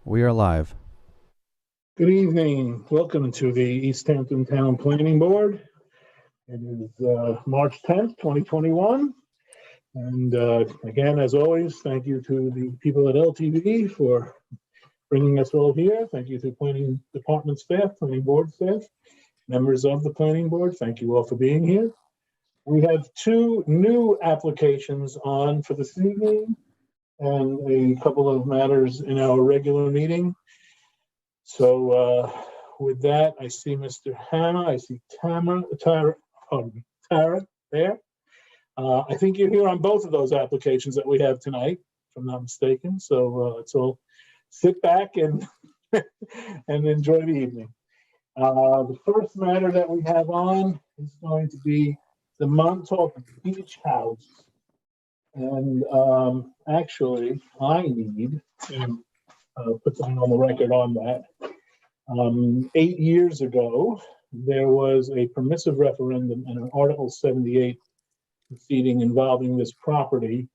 We are live. Good evening. Welcome to the East Hampton Town Planning Board. It is March 10th, 2021. And again, as always, thank you to the people at LTV for bringing us all here. Thank you to planning department staff, planning board staff, members of the planning board. Thank you all for being here. We have two new applications on for this evening and a couple of matters in our regular meeting. So with that, I see Mr. Hanna, I see Tara there. I think you're here on both of those applications that we have tonight, if I'm not mistaken. So let's all sit back and and enjoy the evening. The first matter that we have on is going to be the Montauk Beach House. And actually, I need to put something on the record on that. 8 years ago, there was a permissive referendum and an Article 78 proceeding involving this property.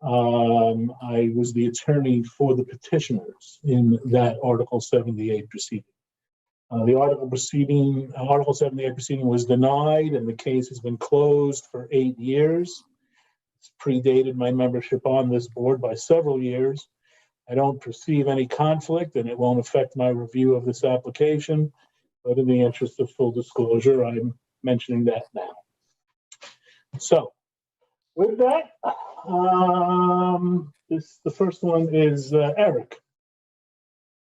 I was the attorney for the petitioners in that Article 78 proceeding. The Article 78 proceeding was denied, and the case has been closed for 8 years. It's predated my membership on this board by several years. I don't perceive any conflict, and it won't affect my review of this application. But in the interest of full disclosure, I'm mentioning that now. So, with that, the first one is Eric.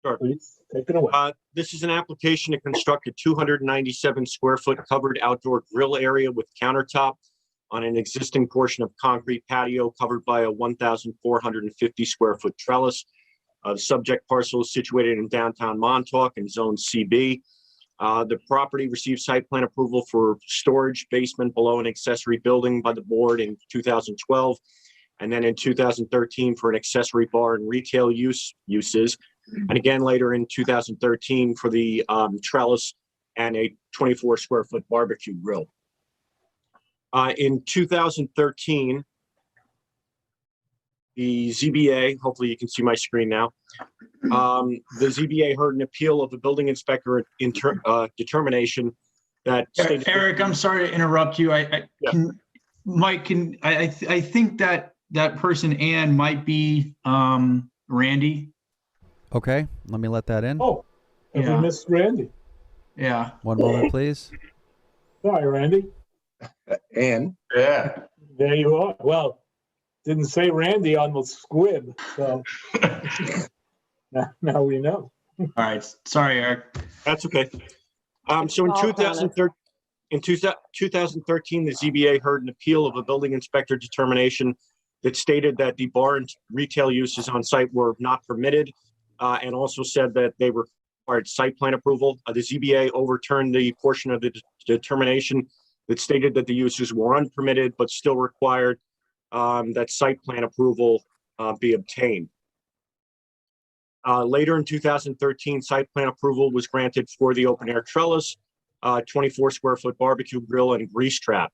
Sure. Please take it away. This is an application to construct a 297 square foot covered outdoor grill area with countertop on an existing portion of concrete patio covered by a 1,450 square foot trellis. The subject parcel is situated in downtown Montauk in Zone CB. The property received site plan approval for storage basement below an accessory building by the board in 2012, and then in 2013 for an accessory bar and retail uses, and again later in 2013 for the trellis and a 24 square foot barbecue grill. In 2013, the ZBA, hopefully you can see my screen now, the ZBA heard an appeal of the building inspector determination that stated— Eric, I'm sorry to interrupt you. Mike, I think that person, Ann, might be Randy. Okay, let me let that in. Oh, have we missed Randy? Yeah. One moment, please. Sorry, Randy. And there you are. Well, didn't say Randy on the squib, so now we know. All right. Sorry, Eric. That's okay. So in 2013, the ZBA heard an appeal of a building inspector determination that stated that the bar and retail uses on site were not permitted, and also said that they required site plan approval. The ZBA overturned the portion of the determination that stated that the uses were unpermitted, but still required that site plan approval be obtained. Later in 2013, site plan approval was granted for the open air trellis, 24 square foot barbecue grill, and grease trap.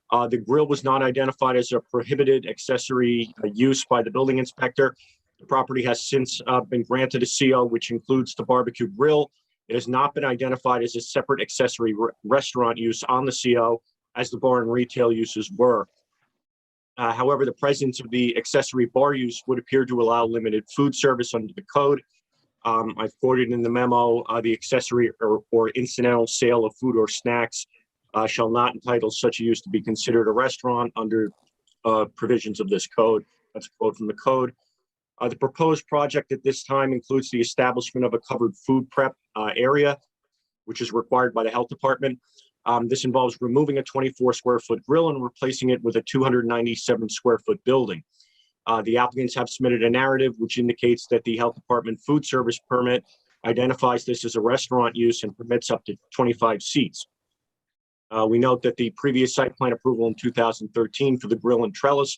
The grill was not identified as a prohibited accessory use by the building inspector. The property has since been granted a CO, which includes the barbecue grill. It has not been identified as a separate accessory restaurant use on the CO, as the bar and retail uses were. However, the presence of the accessory bar use would appear to allow limited food service under the code. I've quoted in the memo, the accessory or incidental sale of food or snacks shall not entitle such a use to be considered a restaurant under provisions of this code. That's a quote from the code. The proposed project at this time includes the establishment of a covered food prep area, which is required by the health department. This involves removing a 24 square foot grill and replacing it with a 297 square foot building. The applicants have submitted a narrative which indicates that the health department food service permit identifies this as a restaurant use and permits up to 25 seats. We note that the previous site plan approval in 2013 for the grill and trellis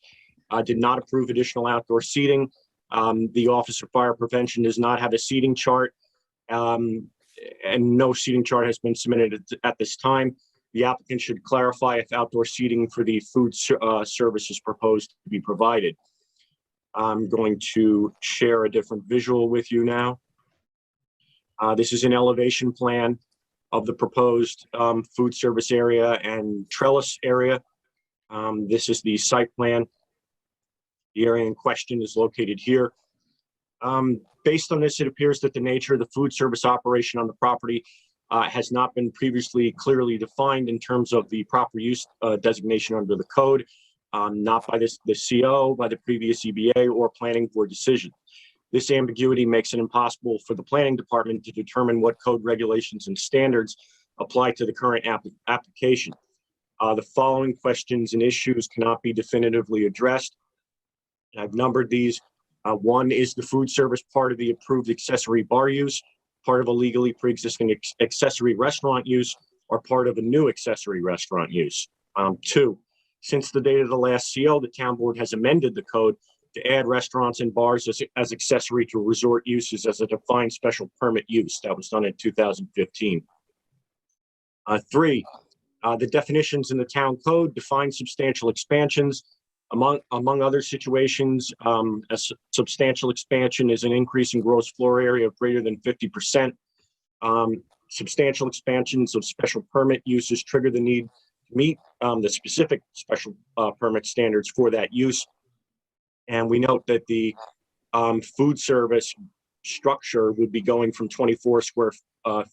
did not approve additional outdoor seating. The Office of Fire Prevention does not have a seating chart, and no seating chart has been submitted at this time. The applicant should clarify if outdoor seating for the food service is proposed to be provided. I'm going to share a different visual with you now. This is an elevation plan of the proposed food service area and trellis area. This is the site plan. The area in question is located here. Based on this, it appears that the nature of the food service operation on the property has not been previously clearly defined in terms of the proper use designation under the code, not by the CO, by the previous EBA or planning board decision. This ambiguity makes it impossible for the planning department to determine what code regulations and standards apply to the current application. The following questions and issues cannot be definitively addressed. I've numbered these. One, is the food service part of the approved accessory bar use, part of a legally pre-existing accessory restaurant use, or part of a new accessory restaurant use? Two, since the date of the last CO, the town board has amended the code to add restaurants and bars as accessory to resort uses as a defined special permit use. That was done in 2015. Three, the definitions in the town code define substantial expansions. Among other situations, a substantial expansion is an increase in gross floor area of greater than 50%. Substantial expansions of special permit uses trigger the need to meet the specific special permit standards for that use. And we note that the food service structure would be going from 24 square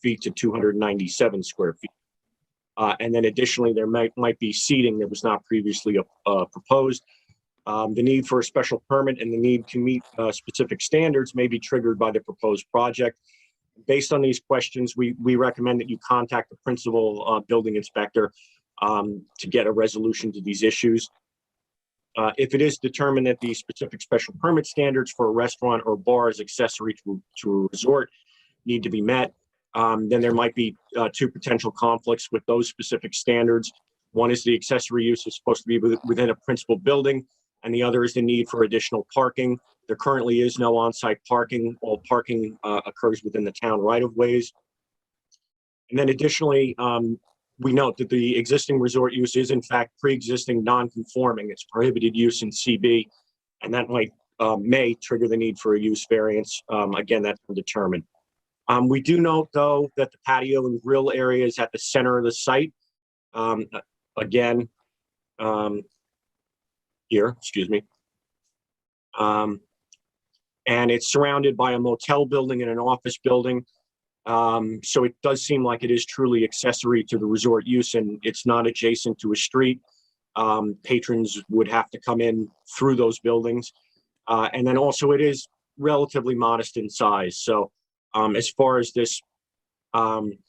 feet to 297 square feet. And then additionally, there might be seating that was not previously proposed. The need for a special permit and the need to meet specific standards may be triggered by the proposed project. Based on these questions, we recommend that you contact the principal building inspector to get a resolution to these issues. If it is determined that the specific special permit standards for a restaurant or bar as accessory to a resort need to be met, then there might be two potential conflicts with those specific standards. One is the accessory use is supposed to be within a principal building, and the other is the need for additional parking. There currently is no on-site parking. All parking occurs within the town right-of-ways. And then additionally, we note that the existing resort use is in fact pre-existing non-conforming. It's prohibited use in CB, and that may trigger the need for a use variance. Again, that's undetermined. We do note, though, that the patio and grill area is at the center of the site. Here, excuse me. And it's surrounded by a motel building and an office building. So it does seem like it is truly accessory to the resort use, and it's not adjacent to a street. Patrons would have to come in through those buildings. And then also it is relatively modest in size. So as far as this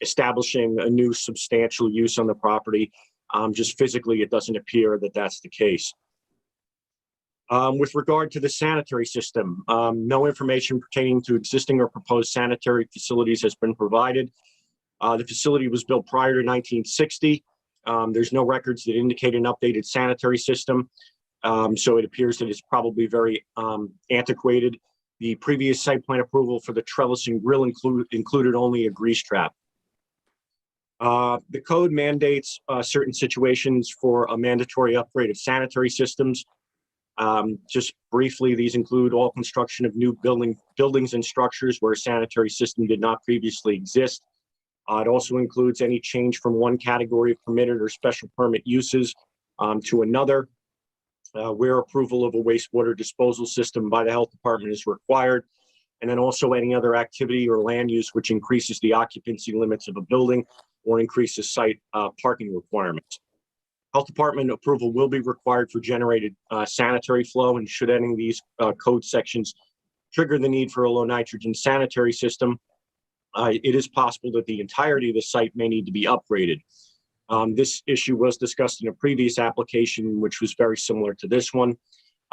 establishing a new substantial use on the property, just physically, it doesn't appear that that's the case. With regard to the sanitary system, no information pertaining to existing or proposed sanitary facilities has been provided. The facility was built prior to 1960. There's no records that indicate an updated sanitary system. So it appears that it's probably very antiquated. The previous site plan approval for the trellis and grill included only a grease trap. The code mandates certain situations for a mandatory upgrade of sanitary systems. Just briefly, these include all construction of new buildings and structures where a sanitary system did not previously exist. It also includes any change from one category of permitted or special permit uses to another, where approval of a wastewater disposal system by the health department is required, and then also any other activity or land use which increases the occupancy limits of a building or increases site parking requirements. Health department approval will be required for generated sanitary flow, and should any of these code sections trigger the need for a low nitrogen sanitary system, it is possible that the entirety of the site may need to be upgraded. This issue was discussed in a previous application, which was very similar to this one.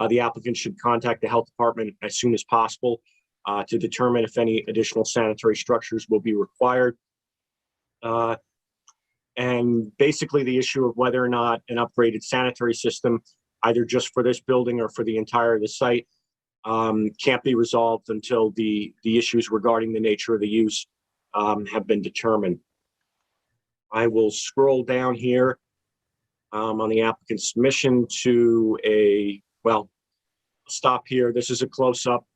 The applicant should contact the health department as soon as possible to determine if any additional sanitary structures will be required. And basically the issue of whether or not an upgraded sanitary system, either just for this building or for the entire of the site, can't be resolved until the issues regarding the nature of the use have been determined. I will scroll down here on the applicant's submission to stop here. This is a close-up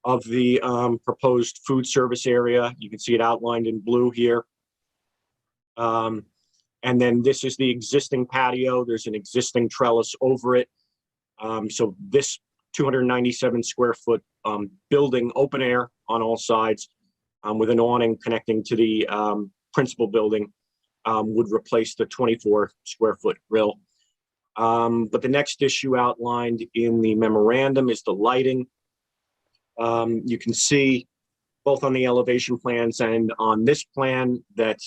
of the proposed food service area. You can see it outlined in blue here. And then this is the existing patio. There's an existing trellis over it. So this 297 square foot building, open air on all sides, with an awning connecting to the principal building, would replace the 24 square foot grill. But the next issue outlined in the memorandum is the lighting. You can see both on the elevation plans and on this plan that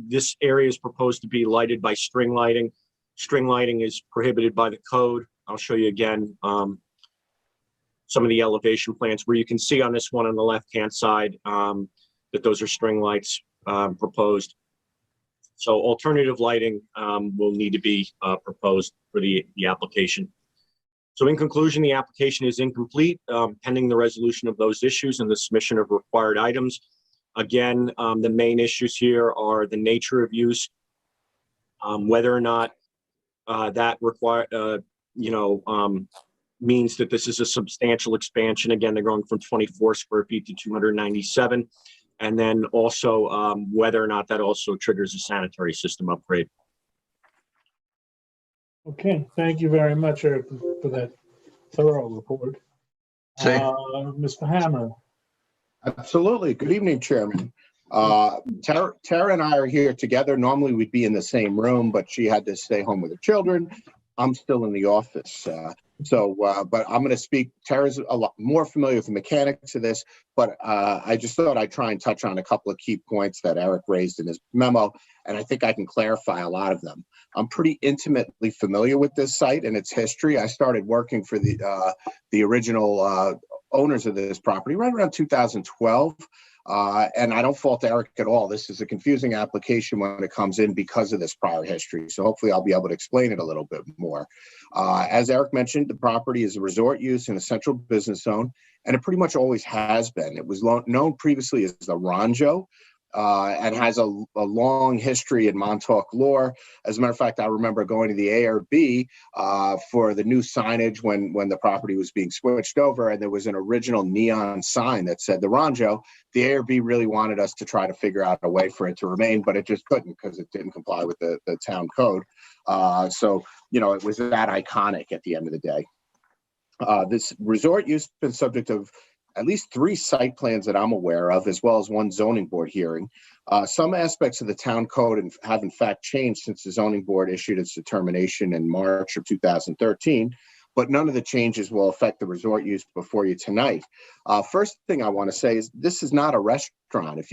this area is proposed to be lighted by string lighting. String lighting is prohibited by the code. I'll show you again some of the elevation plans where you can see on this one on the left-hand side that those are string lights proposed. So alternative lighting will need to be proposed for the application. So in conclusion, the application is incomplete pending the resolution of those issues and the submission of required items. Again, the main issues here are the nature of use, whether or not that means that this is a substantial expansion. Again, they're going from 24 square feet to 297. And then also whether or not that also triggers a sanitary system upgrade. Okay, thank you very much, Eric, for that thorough report. Mr. Hammer. Absolutely. Good evening, Chairman. Tara and I are here together. Normally we'd be in the same room, but she had to stay home with her children. I'm still in the office. But I'm going to speak. Tara's a lot more familiar with the mechanics of this, but I just thought I'd try and touch on a couple of key points that Eric raised in his memo, and I think I can clarify a lot of them. I'm pretty intimately familiar with this site and its history. I started working for the original owners of this property right around 2012. And I don't fault Eric at all. This is a confusing application when it comes in because of this prior history. So hopefully I'll be able to explain it a little bit more. As Eric mentioned, the property is a resort use in a central business zone, and it pretty much always has been. It was known previously as the Ranjo, and has a long history in Montauk lore. As a matter of fact, I remember going to the ARB for the new signage when the property was being switched over, and there was an original neon sign that said the Ranjo. The ARB really wanted us to try to figure out a way for it to remain, but it just couldn't because it didn't comply with the town code. So, it was that iconic at the end of the day. This resort use has been subject of at least 3 site plans that I'm aware of, as well as 1 zoning board hearing. Some aspects of the town code have in fact changed since the zoning board issued its determination in March of 2013, but none of the changes will affect the resort use before you tonight. First thing I want to say is this is not a restaurant.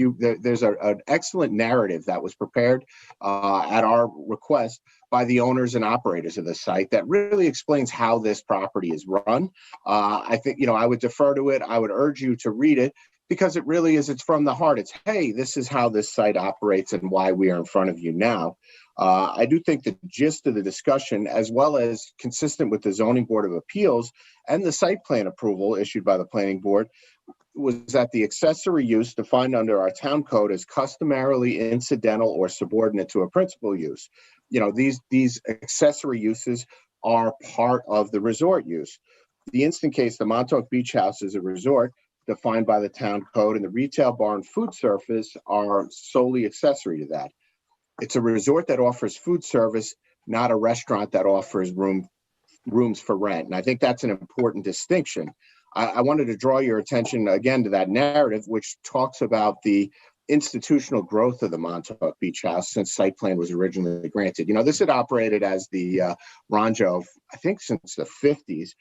There's an excellent narrative that was prepared at our request by the owners and operators of the site that really explains how this property is run. I think, I would defer to it. I would urge you to read it because it really is, it's from the heart. It's, hey, this is how this site operates and why we are in front of you now. I do think the gist of the discussion, as well as consistent with the Zoning Board of Appeals and the site plan approval issued by the Planning Board, was that the accessory use defined under our town code is customarily incidental or subordinate to a principal use. These accessory uses are part of the resort use. The instant case, the Montauk Beach House is a resort defined by the town code, and the retail bar and food service are solely accessory to that. It's a resort that offers food service, not a restaurant that offers rooms for rent. And I think that's an important distinction. I wanted to draw your attention again to that narrative, which talks about the institutional growth of the Montauk Beach House since site plan was originally granted. This had operated as the Ranjo, I think, since the 50s,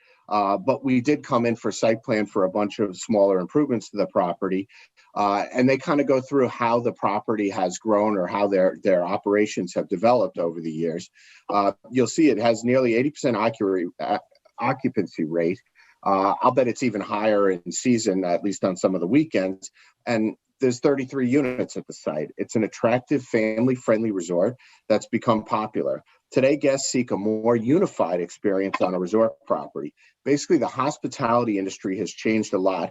but we did come in for site plan for a bunch of smaller improvements to the property. And they kind of go through how the property has grown or how their operations have developed over the years. You'll see it has nearly 80% occupancy rate. I'll bet it's even higher in season, at least on some of the weekends. And there's 33 units at the site. It's an attractive, family-friendly resort that's become popular. Today, guests seek a more unified experience on a resort property. Basically, the hospitality industry has changed a lot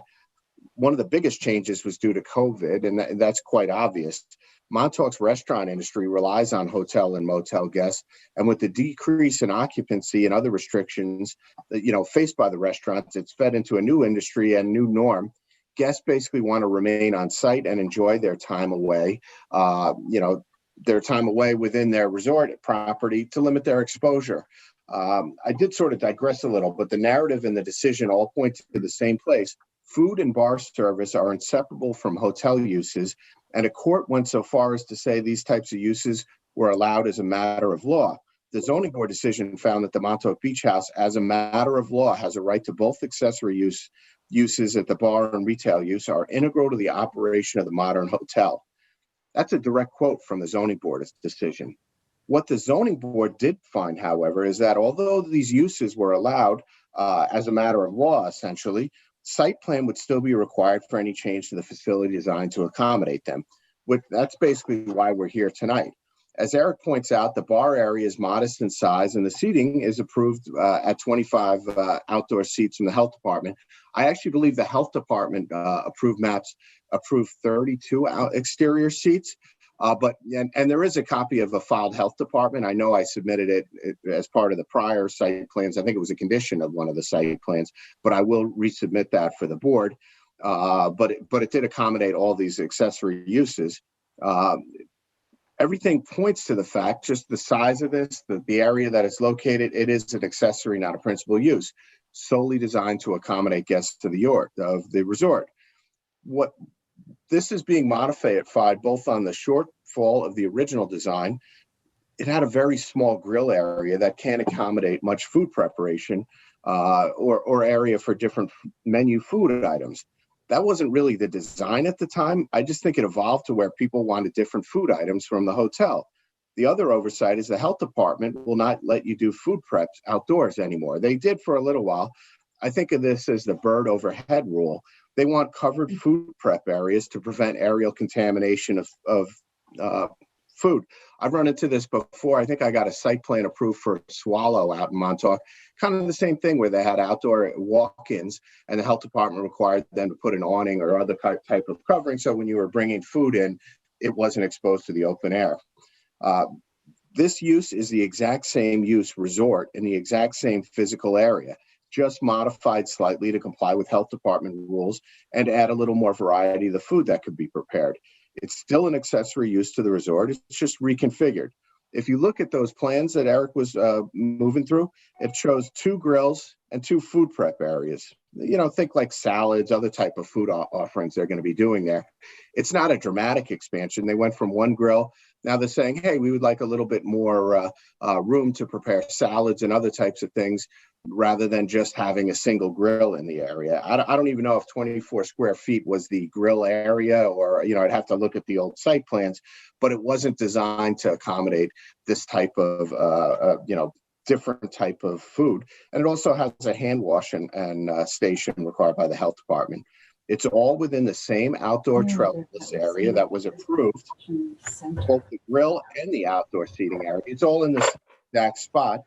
one of the biggest changes was due to COVID, and that's quite obvious. Montauk's restaurant industry relies on hotel and motel guests, and with the decrease in occupancy and other restrictions that, faced by the restaurants, it's fed into a new industry and new norm. Guests basically want to remain on site and enjoy their time away, their time away within their resort property to limit their exposure. I did sort of digress a little, but the narrative and the decision all point to the same place. Food and bar service are inseparable from hotel uses, and a court went so far as to say these types of uses were allowed as a matter of law. The zoning board decision found that the Montauk Beach House, as a matter of law, has a right to both accessory uses at the bar and retail use are integral to the operation of the modern hotel. That's a direct quote from the zoning board's decision. What the zoning board did find, however, is that although these uses were allowed as a matter of law, essentially, site plan would still be required for any change to the facility design to accommodate them. That's basically why we're here tonight. As Eric points out, the bar area is modest in size and the seating is approved at 25 outdoor seats from the health department. I actually believe the health department approved maps approved 32 exterior seats. But there is a copy of a filed health department. I know I submitted it as part of the prior site plans. I think it was a condition of one of the site plans, but I will resubmit that for the board. But it did accommodate all these accessory uses. Everything points to the fact, just the size of this, the area that it's located, it is an accessory, not a principal use, solely designed to accommodate guests to the resort. This is being modified both on the shortfall of the original design. It had a very small grill area that can't accommodate much food preparation or area for different menu food items. That wasn't really the design at the time. I just think it evolved to where people wanted different food items from the hotel. The other oversight is the health department will not let you do food preps outdoors anymore. They did for a little while. I think of this as the bird overhead rule. They want covered food prep areas to prevent aerial contamination of food. I've run into this before. I think I got a site plan approved for Swallow out in Montauk. Kind of the same thing where they had outdoor walk-ins and the health department required them to put an awning or other type of covering. So when you were bringing food in, it wasn't exposed to the open air. This use is the exact same use resort in the exact same physical area, just modified slightly to comply with health department rules and add a little more variety of the food that could be prepared. It's still an accessory use to the resort. It's just reconfigured. If you look at those plans that Eric was moving through, it shows 2 grills and 2 food prep areas. Think like salads, other type of food offerings they're going to be doing there. It's not a dramatic expansion. They went from 1 grill. Now they're saying, hey, we would like a little bit more room to prepare salads and other types of things rather than just having a single grill in the area. I don't even know if 24 square feet was the grill area or, I'd have to look at the old site plans, but it wasn't designed to accommodate this type of, different type of food. And it also has a hand wash and station required by the health department. It's all within the same outdoor trellis area that was approved, both the grill and the outdoor seating area. It's all in this exact spot.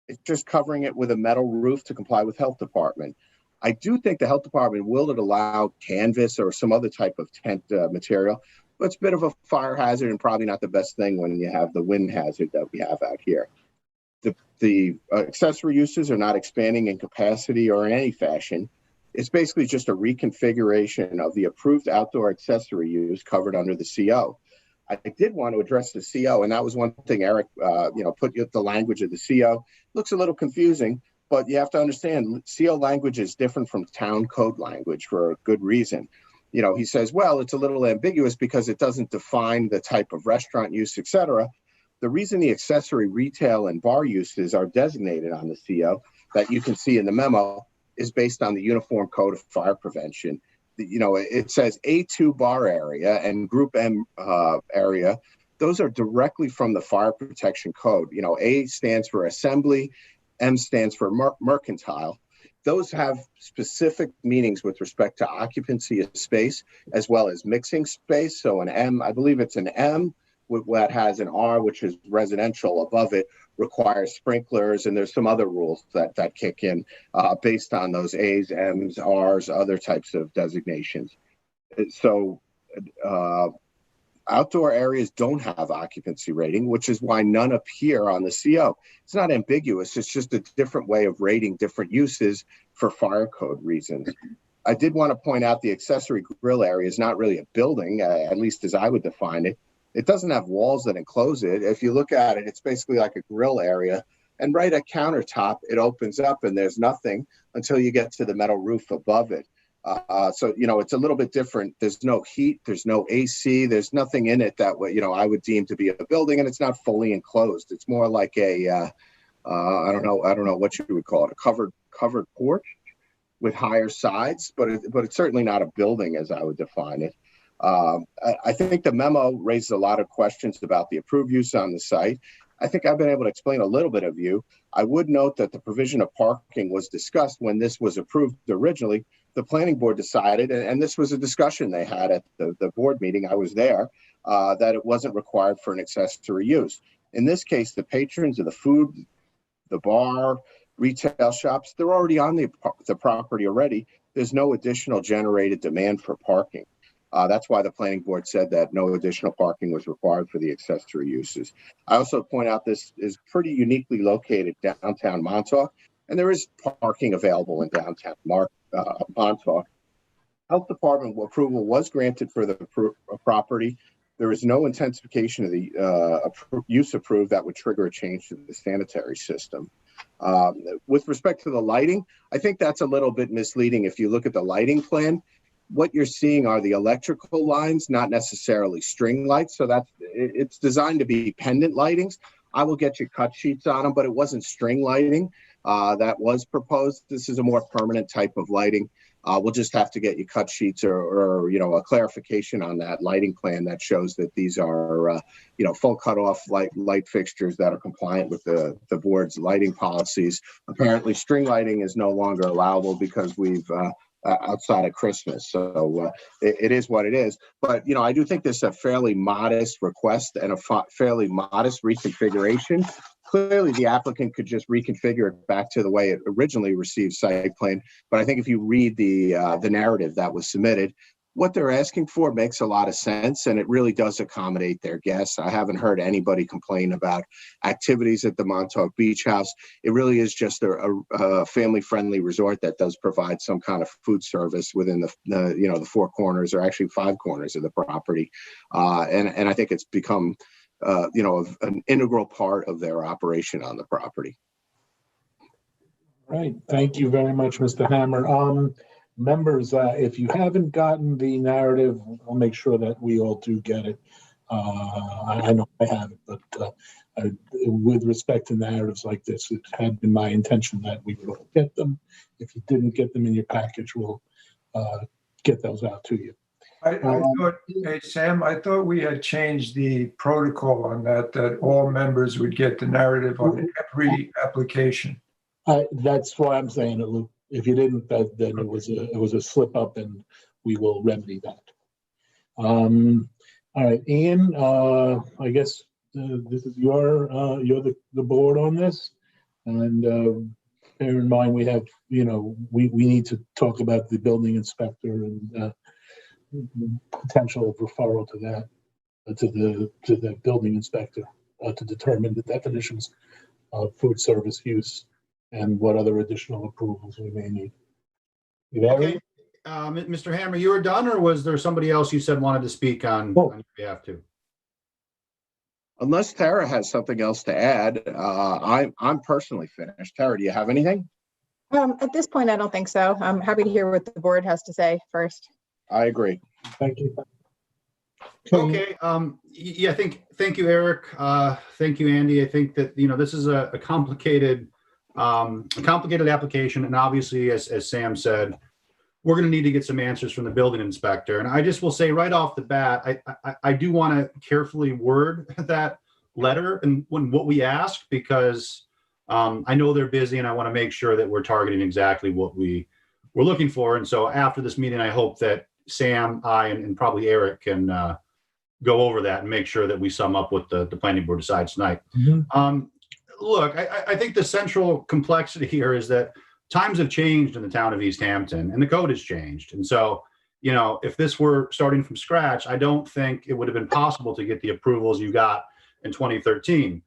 It's just covering it with a metal roof to comply with health department. I do think the health department will allow canvas or some other type of tent material, but it's a bit of a fire hazard and probably not the best thing when you have the wind hazard that we have out here. The accessory uses are not expanding in capacity or in any fashion. It's basically just a reconfiguration of the approved outdoor accessory use covered under the CO. I did want to address the CO, and that was one thing Eric, put the language of the CO. Looks a little confusing, but you have to understand CO language is different from town code language for a good reason. He says, well, it's a little ambiguous because it doesn't define the type of restaurant use, et cetera. The reason the accessory retail and bar uses are designated on the CO that you can see in the memo is based on the Uniform Code of Fire Prevention. It says A2 bar area and Group M area. Those are directly from the Fire Protection Code. A stands for assembly, M stands for mercantile. Those have specific meanings with respect to occupancy of space as well as mixing space. So an M, I believe it's an M, what has an R, which is residential, above it requires sprinklers, and there's some other rules that kick in based on those A's, M's, R's, other types of designations. So outdoor areas don't have occupancy rating, which is why none appear on the CO. It's not ambiguous. It's just a different way of rating different uses for fire code reasons. I did want to point out the accessory grill area is not really a building, at least as I would define it. It doesn't have walls that enclose it. If you look at it, it's basically like a grill area. And right at Countertop, it opens up and there's nothing until you get to the metal roof above it. So, it's a little bit different. There's no heat, there's no AC, there's nothing in it that I would deem to be a building, and it's not fully enclosed. It's more like a, I don't know what you would call it, a covered porch with higher sides, but it's certainly not a building as I would define it. I think the memo raised a lot of questions about the approved use on the site. I think I've been able to explain a little bit of view. I would note that the provision of parking was discussed when this was approved originally. The planning board decided, and this was a discussion they had at the board meeting, I was there, that it wasn't required for an accessory use. In this case, the patrons of the food, the bar, retail shops, they're already on the property already. There's no additional generated demand for parking. That's why the planning board said that no additional parking was required for the accessory uses. I also point out this is pretty uniquely located downtown Montauk, and there is parking available in downtown Montauk. Health Department approval was granted for the property. There is no intensification of the use approved that would trigger a change to the sanitary system. With respect to the lighting, I think that's a little bit misleading. If you look at the lighting plan, what you're seeing are the electrical lines, not necessarily string lights. So it's designed to be pendant lightings. I will get you cut sheets on them, but it wasn't string lighting that was proposed. This is a more permanent type of lighting. We'll just have to get you cut sheets or a clarification on that lighting plan that shows that these are full cutoff light fixtures that are compliant with the board's lighting policies. Apparently, string lighting is no longer allowable because we've outside of Christmas. So it is what it is. But, I do think this is a fairly modest request and a fairly modest reconfiguration. Clearly, the applicant could just reconfigure it back to the way it originally received site plan. But I think if you read the narrative that was submitted, what they're asking for makes a lot of sense, and it really does accommodate their guests. I haven't heard anybody complain about activities at the Montauk Beach House. It really is just a family-friendly resort that does provide some kind of food service within the four corners, or actually five corners of the property, and I think it's become an integral part of their operation on the property. Right. Thank you very much, Mr. Hammer. Members, if you haven't gotten the narrative, I'll make sure that we all do get it. I know I haven't, but with respect to narratives like this, it had been my intention that we would all get them. If you didn't get them in your package, we'll get those out to you. I thought, hey, Sam, I thought we had changed the protocol on that all members would get the narrative on every application. That's why I'm saying it, Lou. If you didn't, then it was a slip up, and we will remedy that. All right, Ian. I guess this is you're the board on this, and bear in mind we have we need to talk about the building inspector and potential referral to that to the building inspector to determine the definitions of food service use and what other additional approvals we may need. Okay. Mr. Hammer, you were done, or was there somebody else you said wanted to speak on your behalf too? Unless Tara has something else to add, I'm personally finished. Tara, do you have anything? At this point, I don't think so. I'm happy to hear what the board has to say first. I agree. Thank you. Okay. Yeah. Thank you, Eric. Thank you, Andy. I think that this is a complicated application, and obviously, as Sam said, we're going to need to get some answers from the building inspector. And I just will say right off the bat, I do want to carefully word that letter and what we ask, because I know they're busy, and I want to make sure that we're targeting exactly what we're looking for. And so after this meeting, I hope that Sam, I, and probably Eric can go over that and make sure that we sum up what the planning board decides tonight. Look, I think the central complexity here is that times have changed in the town of East Hampton and the code has changed. And so, you know, if this were starting from scratch, I don't think it would have been possible to get the approvals you got in 2013.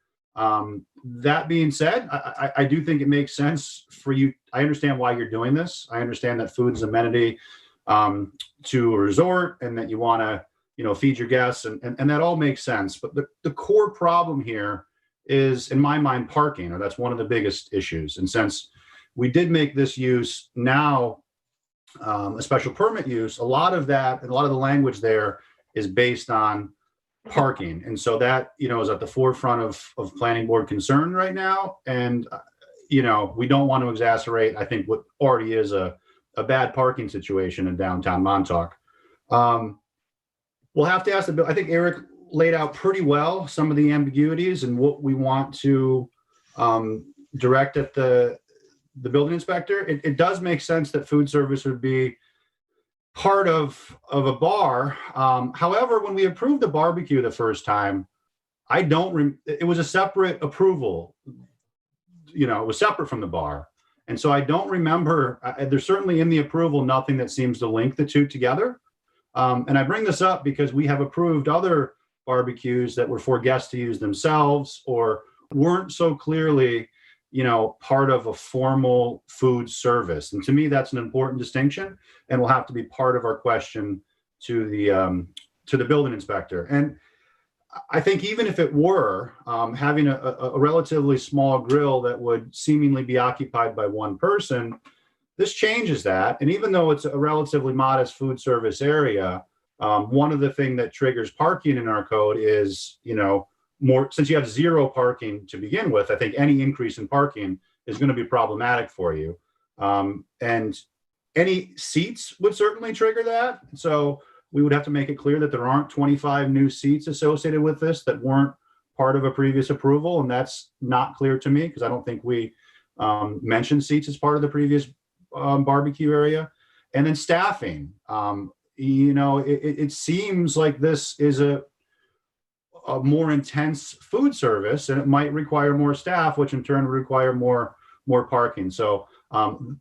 That being said, I do think it makes sense for you. I understand why you're doing this. I understand that food is an amenity to a resort and that you want to, you know, feed your guests and that all makes sense. But the core problem here is, in my mind, parking, or that's one of the biggest issues. And since we did make this use now a special permit use, a lot of that and a lot of the language there is based on parking. And so that, you know, is at the forefront of planning board concern right now. And, you know, we don't want to exacerbate, I think, what already is a bad parking situation in downtown Montauk. We'll have to ask I think Eric laid out pretty well some of the ambiguities and what we want to direct at the building inspector. It does make sense that food service would be part of a bar. However, when we approved the barbecue the first time, it was a separate approval. You know, it was separate from the bar. And so I don't remember, there's certainly in the approval, nothing that seems to link the two together. And I bring this up because we have approved other barbecues that were for guests to use themselves or weren't so clearly, you know, part of a formal food service. And to me, that's an important distinction and will have to be part of our question to the building inspector. And I think even if it were having a relatively small grill that would seemingly be occupied by one person, this changes that. And even though it's a relatively modest food service area, one of the things that triggers parking in our code is, you know, more, since you have zero parking to begin with, I think any increase in parking is going to be problematic for you. And any seats would certainly trigger that. So we would have to make it clear that there aren't 25 new seats associated with this that weren't part of a previous approval. And that's not clear to me because I don't think we mentioned seats as part of the previous barbecue area. And then staffing. You know, it seems like this is a more intense food service and it might require more staff, which in turn require more parking. So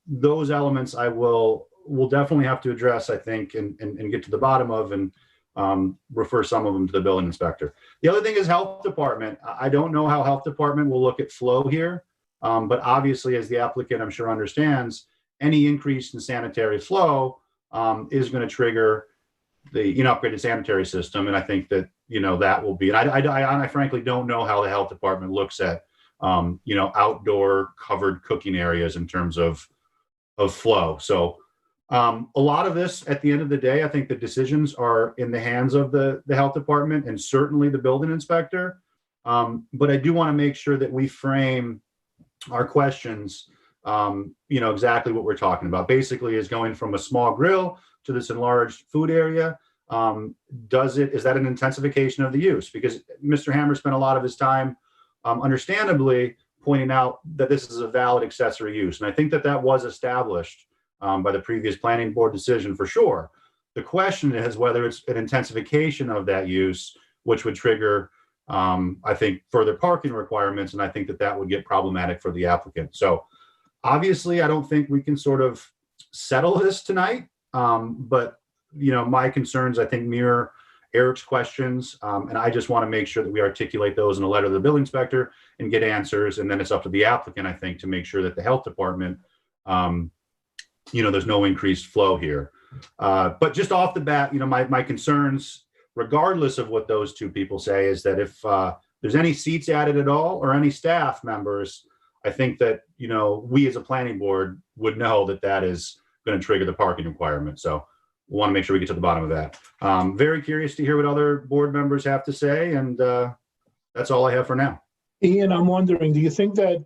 those elements I will definitely have to address, I think, and get to the bottom of and refer some of them to the building inspector. The other thing is health department. I don't know how health department will look at flow here, but obviously as the applicant I'm sure understands, any increase in sanitary flow is going to trigger the upgraded sanitary system. And I think that, you know, that will be, and I frankly don't know how the health department looks at, you know, outdoor covered cooking areas in terms of flow. So a lot of this at the end of the day, I think the decisions are in the hands of the health department and certainly the building inspector. But I do want to make sure that we frame our questions, you know, exactly what we're talking about. Basically is going from a small grill to this enlarged food area. Is that an intensification of the use? Because Mr. Hammer spent a lot of his time, understandably, pointing out that this is a valid accessory use. And I think that was established by the previous planning board decision for sure. The question is whether it's an intensification of that use, which would trigger, I think, further parking requirements. And I think that would get problematic for the applicant. So obviously, I don't think we can sort of settle this tonight. But, you know, my concerns, I think, mirror Eric's questions. And I just want to make sure that we articulate those in a letter to the building inspector and get answers. And then it's up to the applicant, I think, to make sure that the health department, you know, there's no increased flow here. But just off the bat, you know, my concerns, regardless of what those two people say, is that if there's any seats added at all or any staff members, I think that, you know, we as a planning board would know that is going to trigger the parking requirement. So we want to make sure we get to the bottom of that. Very curious to hear what other board members have to say. And that's all I have for now. Ian, I'm wondering, do you think that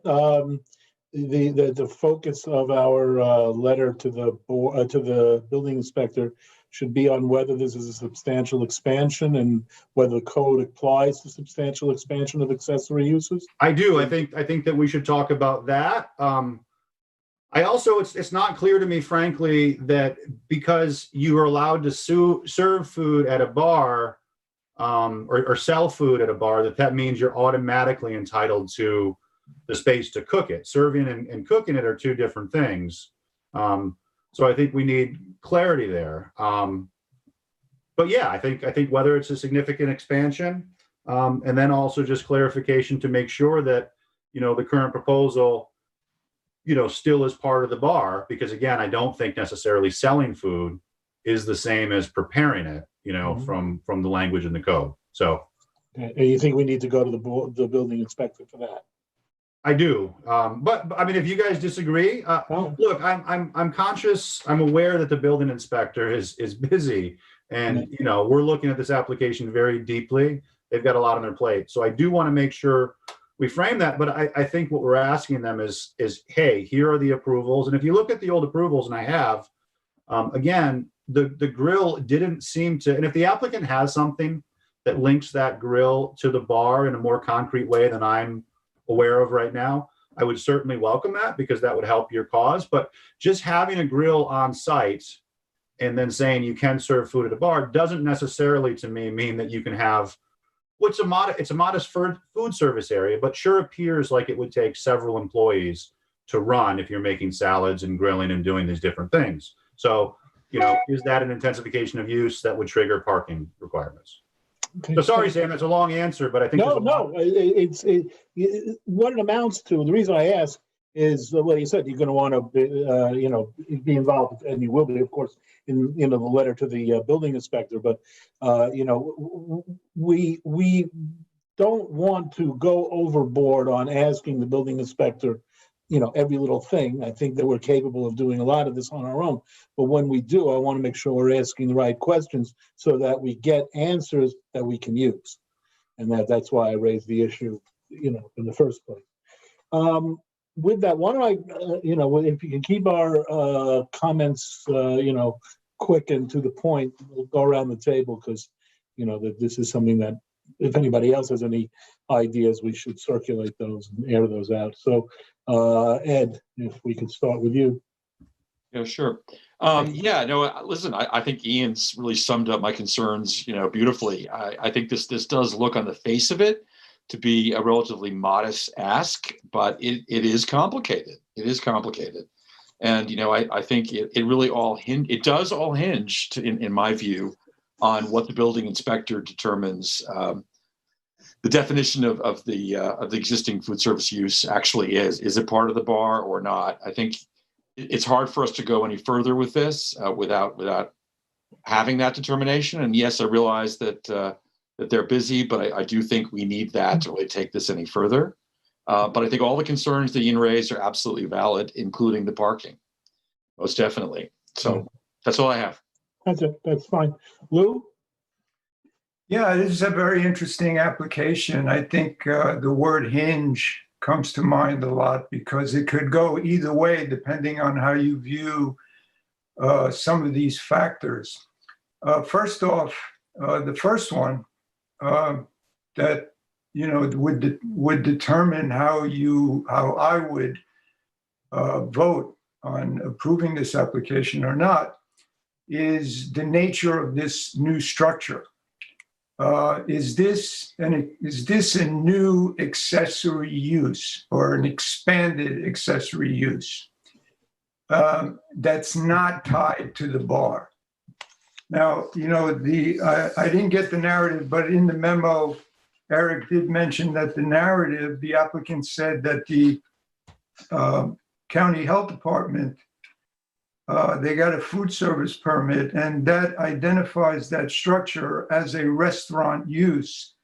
the focus of our letter to the building inspector should be on whether this is a substantial expansion and whether the code applies to substantial expansion of accessory uses? I do. I think that we should talk about that. I also, it's not clear to me, frankly, that because you are allowed to serve food at a bar, or sell food at a bar, that means you're automatically entitled to the space to cook it. Serving and cooking it are two different things. So I think we need clarity there. But yeah, I think whether it's a significant expansion, and then also just clarification to make sure that, the current proposal, still is part of the bar, because again, I don't think necessarily selling food is the same as preparing it, from the language in the code. So. And you think we need to go to the building inspector for that? I do, but I mean, if you guys disagree, look, I'm conscious. I'm aware that the building inspector is busy, and we're looking at this application very deeply. They've got a lot on their plate, so I do want to make sure we frame that. But I think what we're asking them is, hey, here are the approvals, and if you look at the old approvals, and I have, again, the grill didn't seem to, and if the applicant has something that links that grill to the bar in a more concrete way than I'm aware of right now, I would certainly welcome that, because that would help your cause. But just having a grill on site and then saying you can serve food at a bar doesn't necessarily, to me, mean that you can have, it's a modest food service area, but sure appears like it would take several employees to run if you're making salads and grilling and doing these different things. So, is that an intensification of use that would trigger parking requirements? Okay. So sorry, Sam, it's a long answer, but I think it's what it amounts to. The reason I ask is what you said. You're going to want to, be involved, and you will be, of course, in the letter to the building inspector. But we don't want to go overboard on asking the building inspector, every little thing. I think that we're capable of doing a lot of this on our own. But when we do, I want to make sure we're asking the right questions so that we get answers that we can use. And that's why I raised the issue, in the first place. With that, why don't I, if you can keep our comments, quick and to the point, we'll go around the table, because, that this is something that, if anybody else has any ideas, we should circulate those and air those out. So, Ed, if we can start with you. Yeah, sure. Listen, I think Ian's really summed up my concerns, beautifully. I think this does look, on the face of it, to be a relatively modest ask, but it is complicated. It is complicated. And, I think it really does all hinge, in my view, on what the building inspector determines the definition of the existing food service use actually is. Is it part of the bar or not? I think it's hard for us to go any further with this without having that determination. And yes, I realize that they're busy, but I do think we need that to really take this any further. But I think all the concerns that Ian raised are absolutely valid, including the parking, most definitely. So that's all I have. That's it. That's fine. Lou? Yeah, this is a very interesting application. I think the word hinge comes to mind a lot, because it could go either way depending on how you view some of these factors. First off, the first one that would determine how I would vote on approving this application or not is the nature of this new structure. Is this a new accessory use or an expanded accessory use that's not tied to the bar? Now, I didn't get the narrative, but in the memo, Eric did mention that the applicant said that the county health department, they got a food service permit, and that identifies that structure as a restaurant use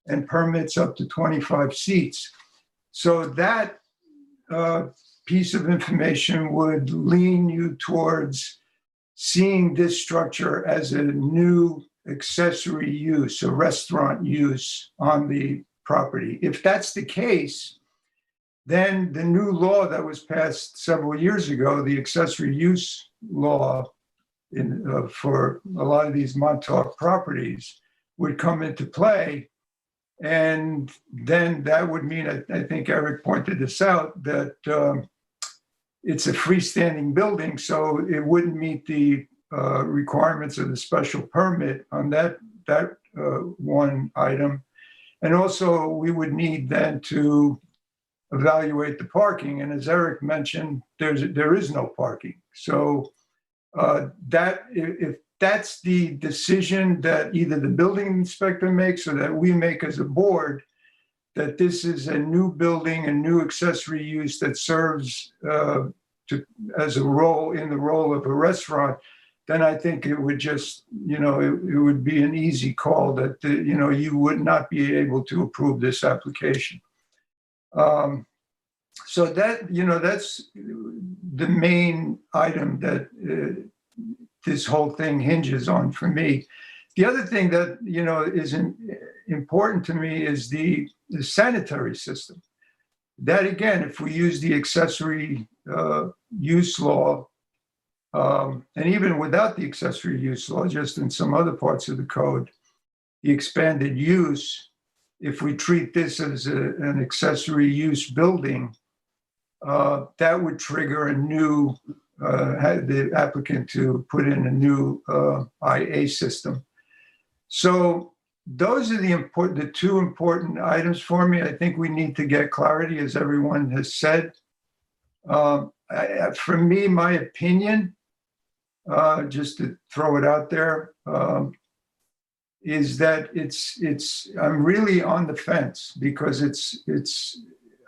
and permits up to 25 seats. So that piece of information would lean you towards seeing this structure as a new accessory use, a restaurant use on the property. If that's the case, then the new law that was passed several years ago, the accessory use law for a lot of these Montauk properties, would come into play. And then that would mean, I think Eric pointed this out, that it's a freestanding building, so it wouldn't meet the requirements of the special permit on that one item. And also, we would need then to evaluate the parking. And as Eric mentioned, there is no parking. So if that's the decision that either the building inspector makes or that we make as a board, that this is a new building, a new accessory use that serves as a role in the role of a restaurant, then I think it would just, it would be an easy call that, you would not be able to approve this application. So that, that's the main item that this whole thing hinges on for me. The other thing that, is important to me is the sanitary system. That again, if we use the accessory use law, and even without the accessory use law, just in some other parts of the code, the expanded use, if we treat this as an accessory use building, that would trigger a new, the applicant to put in a new IA system. So those are the two important items for me. I think we need to get clarity, as everyone has said. For me, my opinion, just to throw it out there, is that I'm really on the fence, because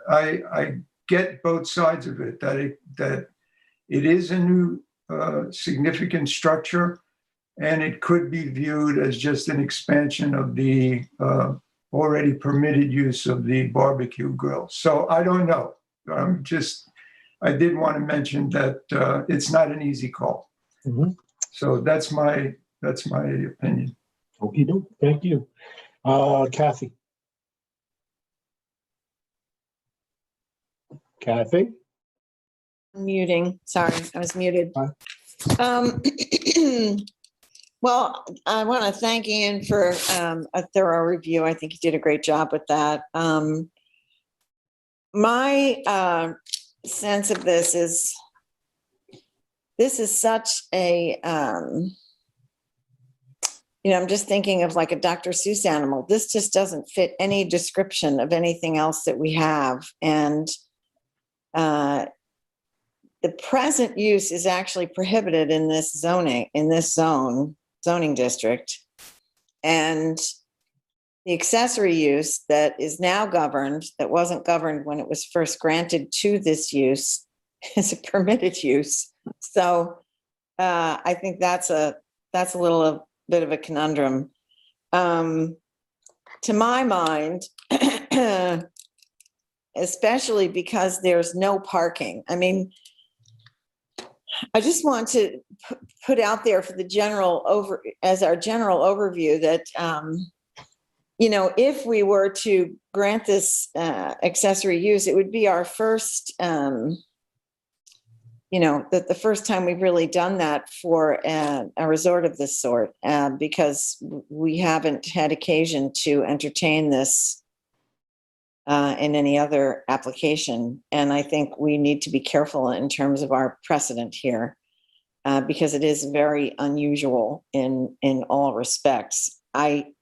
I get both sides of it, that it is a new significant structure, and it could be viewed as just an expansion of the already permitted use of the barbecue grill. So I don't know. I did want to mention that it's not an easy call. Mhm. So that's my opinion. Okey doke. Thank you. Kathy? Kathy? Muting, sorry, I was muted. Well, I want to thank Ian for a thorough review. I think he did a great job with that. My sense of this is such a, I'm just thinking of like a Dr. Seuss animal. This just doesn't fit any description of anything else that we have. And the present use is actually prohibited in this zoning district. And the accessory use that is now governed, that wasn't governed when it was first granted to this use, is a permitted use. So I think that's a little bit of a conundrum. To my mind, especially because there's no parking. I mean, I just want to put out there for the general our general overview that, if we were to grant this accessory use, it would be our first, the first time we've really done that for a resort of this sort, because we haven't had occasion to entertain this in any other application. And I think we need to be careful in terms of our precedent here, because it is very unusual in all respects. I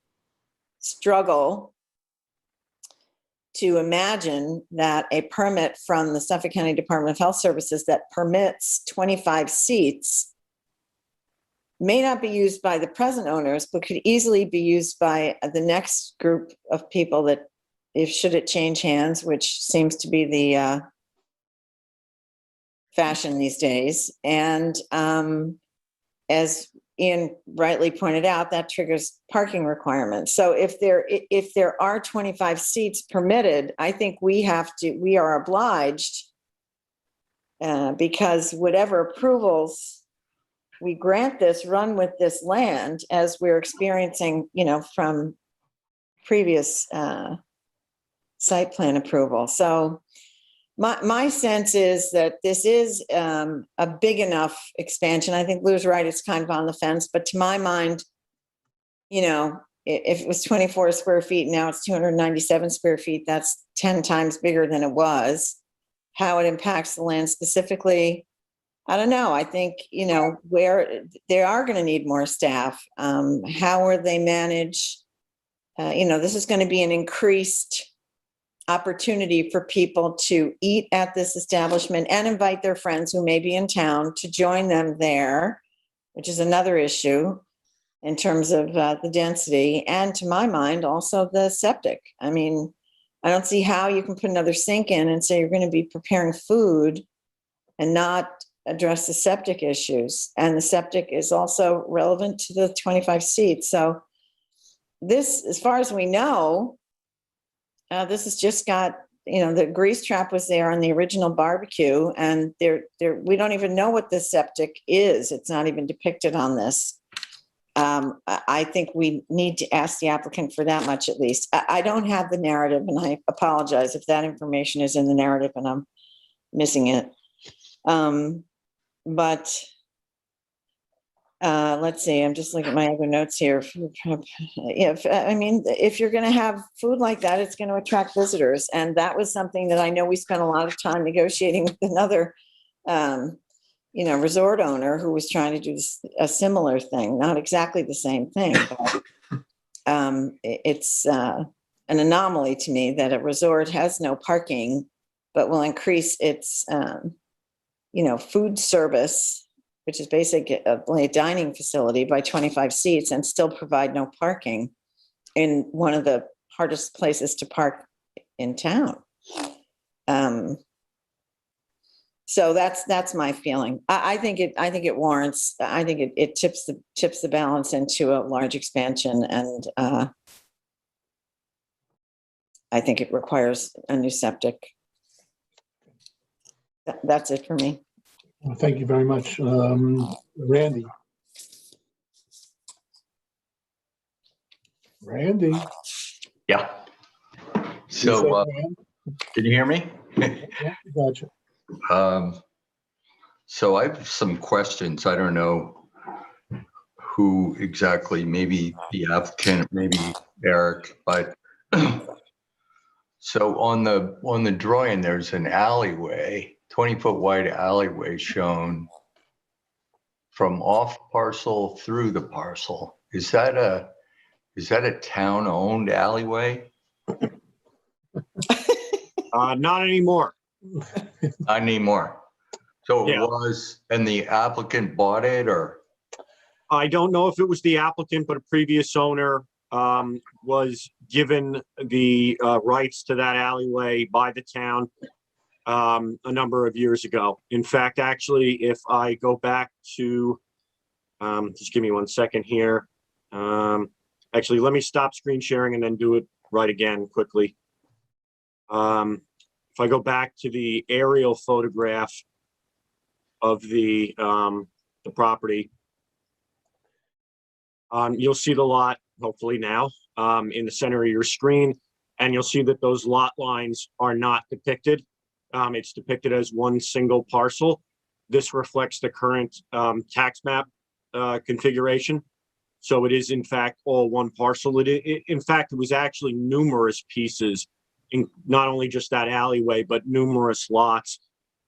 struggle to imagine that a permit from the Suffolk County Department of Health Services that permits 25 seats may not be used by the present owners, but could easily be used by the next group of people that, should it change hands, which seems to be the fashion these days. And as Ian rightly pointed out, that triggers parking requirements. So if there are 25 seats permitted, I think we are obliged, because whatever approvals we grant this run with this land, as we're experiencing, from previous site plan approval. So my sense is that this is a big enough expansion. I think Lou's right, it's kind of on the fence, but to my mind, if it was 24 square feet, now it's 297 square feet, that's 10 times bigger than it was. How it impacts the land specifically, I don't know. I think, where they are going to need more staff. How are they managed? this is going to be an increased opportunity for people to eat at this establishment and invite their friends who may be in town to join them there, which is another issue in terms of the density. And to my mind, also the septic. I mean, I don't see how you can put another sink in and say you're going to be preparing food and not address the septic issues. And the septic is also relevant to the 25 seats. So this, as far as we know, this has just got, the grease trap was there on the original barbecue, and we don't even know what the septic is. It's not even depicted on this. I think we need to ask the applicant for that much at least. I don't have the narrative, and I apologize if that information is in the narrative and I'm missing it. But let's see, I'm just looking at my other notes here. If you're going to have food like that, it's going to attract visitors. And that was something that I know we spent a lot of time negotiating with another, resort owner who was trying to do a similar thing, not exactly the same thing, but it's an anomaly to me that a resort has no parking, but will increase its, food service, which is basically a dining facility, by 25 seats and still provide no parking in one of the hardest places to park in town. So that's my feeling. I think it warrants. I think it tips the balance into a large expansion, and I think it requires a new septic. That's it for me. Well, thank you very much, Randy. Randy. Yeah. So, can you hear me? Yeah, gotcha. So I have some questions. I don't know who exactly, maybe the applicant, maybe Eric, but so on the drawing, there's an alleyway, 20-foot wide alleyway shown from off parcel through the parcel. Is that a town-owned alleyway? Not anymore. Not anymore. So Yeah. it was, and the applicant bought it, or? I don't know if it was the applicant, but a previous owner was given the rights to that alleyway by the town a number of years ago. In fact, actually, if I go back to, just give me 1 second here. Actually, let me stop screen sharing and then do it right again quickly. If I go back to the aerial photograph of the property, you'll see the lot, hopefully now, in the center of your screen, and you'll see that those lot lines are not depicted. It's depicted as one single parcel. This reflects the current tax map configuration. So it is in fact all one parcel. In fact, it was actually numerous pieces, in not only just that alleyway, but numerous lots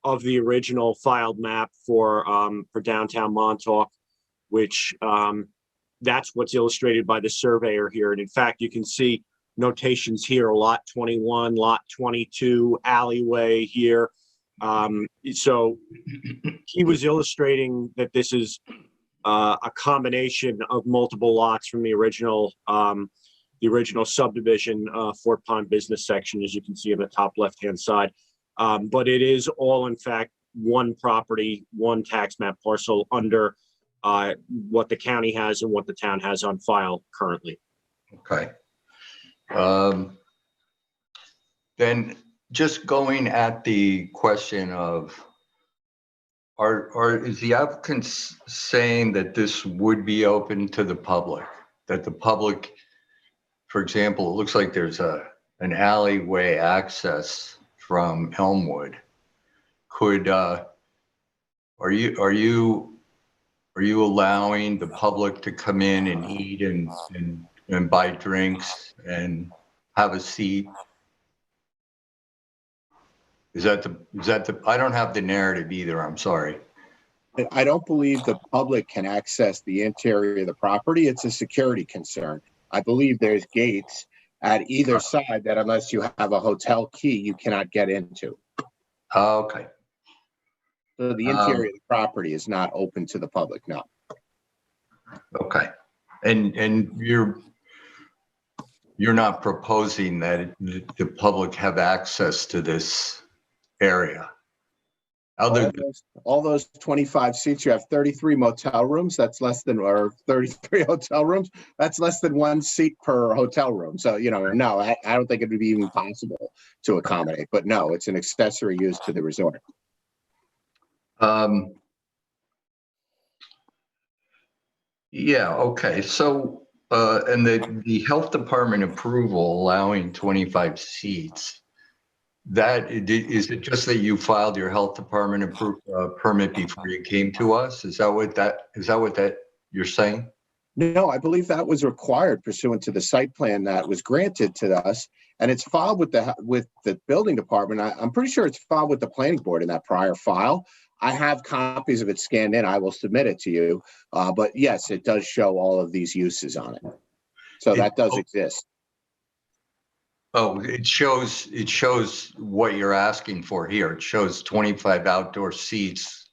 of the original filed map for downtown Montauk, which that's what's illustrated by the surveyor here. And in fact, you can see notations here, lot 21, lot 22, alleyway here. So he was illustrating that this is a combination of multiple lots from the original subdivision, Fort Pond business section, as you can see on the top left-hand side. But it is all, in fact, one property, one tax map parcel under what the county has and what the town has on file currently. Okay. Then just going at the question of, is the applicant saying that this would be open to the public? That the public, for example, it looks like there's an alleyway access from Elmwood. Could are you allowing the public to come in and eat and buy drinks and have a seat? Is that the I don't have the narrative either, I'm sorry. I don't believe the public can access the interior of the property. It's a security concern. I believe there's gates at either side that unless you have a hotel key, you cannot get into. Okay. So the interior of the property is not open to the public, no. Okay. And you're not proposing that the public have access to this area? All those 25 seats, you have 33 motel rooms. That's less than, or 33 hotel rooms. That's less than 1 seat per hotel room. So, no, I don't think it would be even possible to accommodate. But no, it's an accessory use to the resort. Yeah, okay. So, and the health department approval allowing 25 seats, is it just that you filed your health department permit before you came to us? Is that what you're saying? No, I believe that was required pursuant to the site plan that was granted to us, and it's filed with the building department. I'm pretty sure it's filed with the planning board in that prior file. I have copies of it scanned in. I will submit it to you. But yes, it does show all of these uses on it. So that does exist. Oh, it shows what you're asking for here. It shows 25 outdoor seats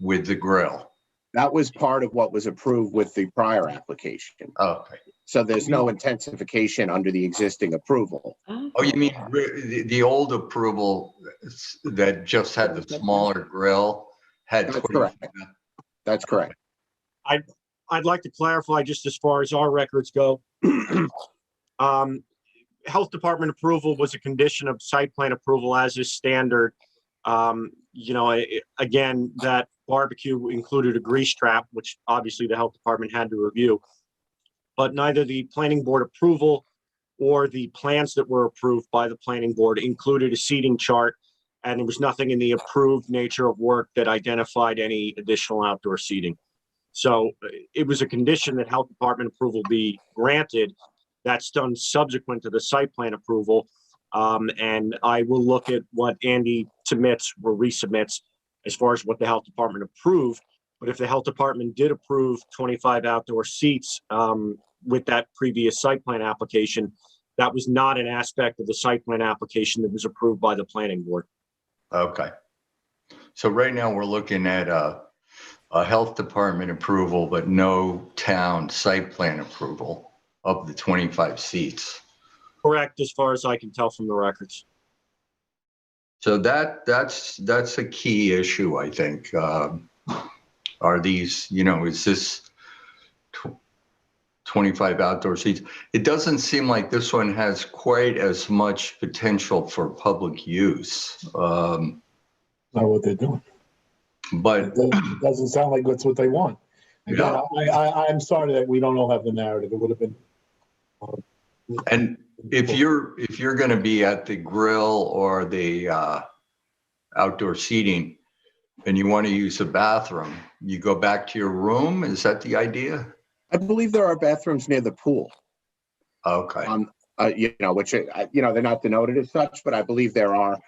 with the grill. That was part of what was approved with the prior application. Okay. So there's no intensification under the existing approval. Oh, you mean the old approval that just had the smaller grill had? That's correct. That's correct. I'd like to clarify just as far as our records go. Health department approval was a condition of site plan approval as is standard. Again, that barbecue included a grease trap, which obviously the health department had to review. But neither the planning board approval or the plans that were approved by the planning board included a seating chart, and there was nothing in the approved nature of work that identified any additional outdoor seating. So it was a condition that health department approval be granted. That's done subsequent to the site plan approval. And I will look at what Andy submits or resubmits as far as what the health department approved. But if the health department did approve 25 outdoor seats with that previous site plan application, that was not an aspect of the site plan application that was approved by the planning board. Okay. So right now we're looking at a health department approval, but no town site plan approval of the 25 seats. Correct, as far as I can tell from the records. So that's a key issue, I think. Are these, is this 25 outdoor seats? It doesn't seem like this one has quite as much potential for public use. Not what they're doing. But it doesn't sound like that's what they want. Again, yeah. I'm sorry that we don't all have the narrative. It would have been. And if you're going to be at the grill or the outdoor seating and you want to use a bathroom, you go back to your room. Is that the idea? I believe there are bathrooms near the pool. Okay. Which they're not denoted as such, but I believe there are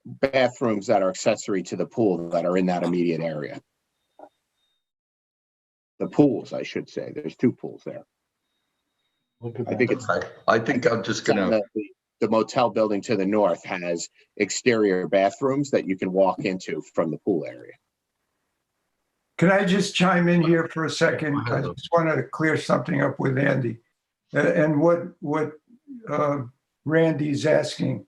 bathrooms that are accessory to the pool that are in that immediate area. The pools, I should say. There's 2 pools there. I think I'm just gonna. The motel building to the north has exterior bathrooms that you can walk into from the pool area. Can I just chime in here for a second? I just wanted to clear something up with Andy and what Randy's asking.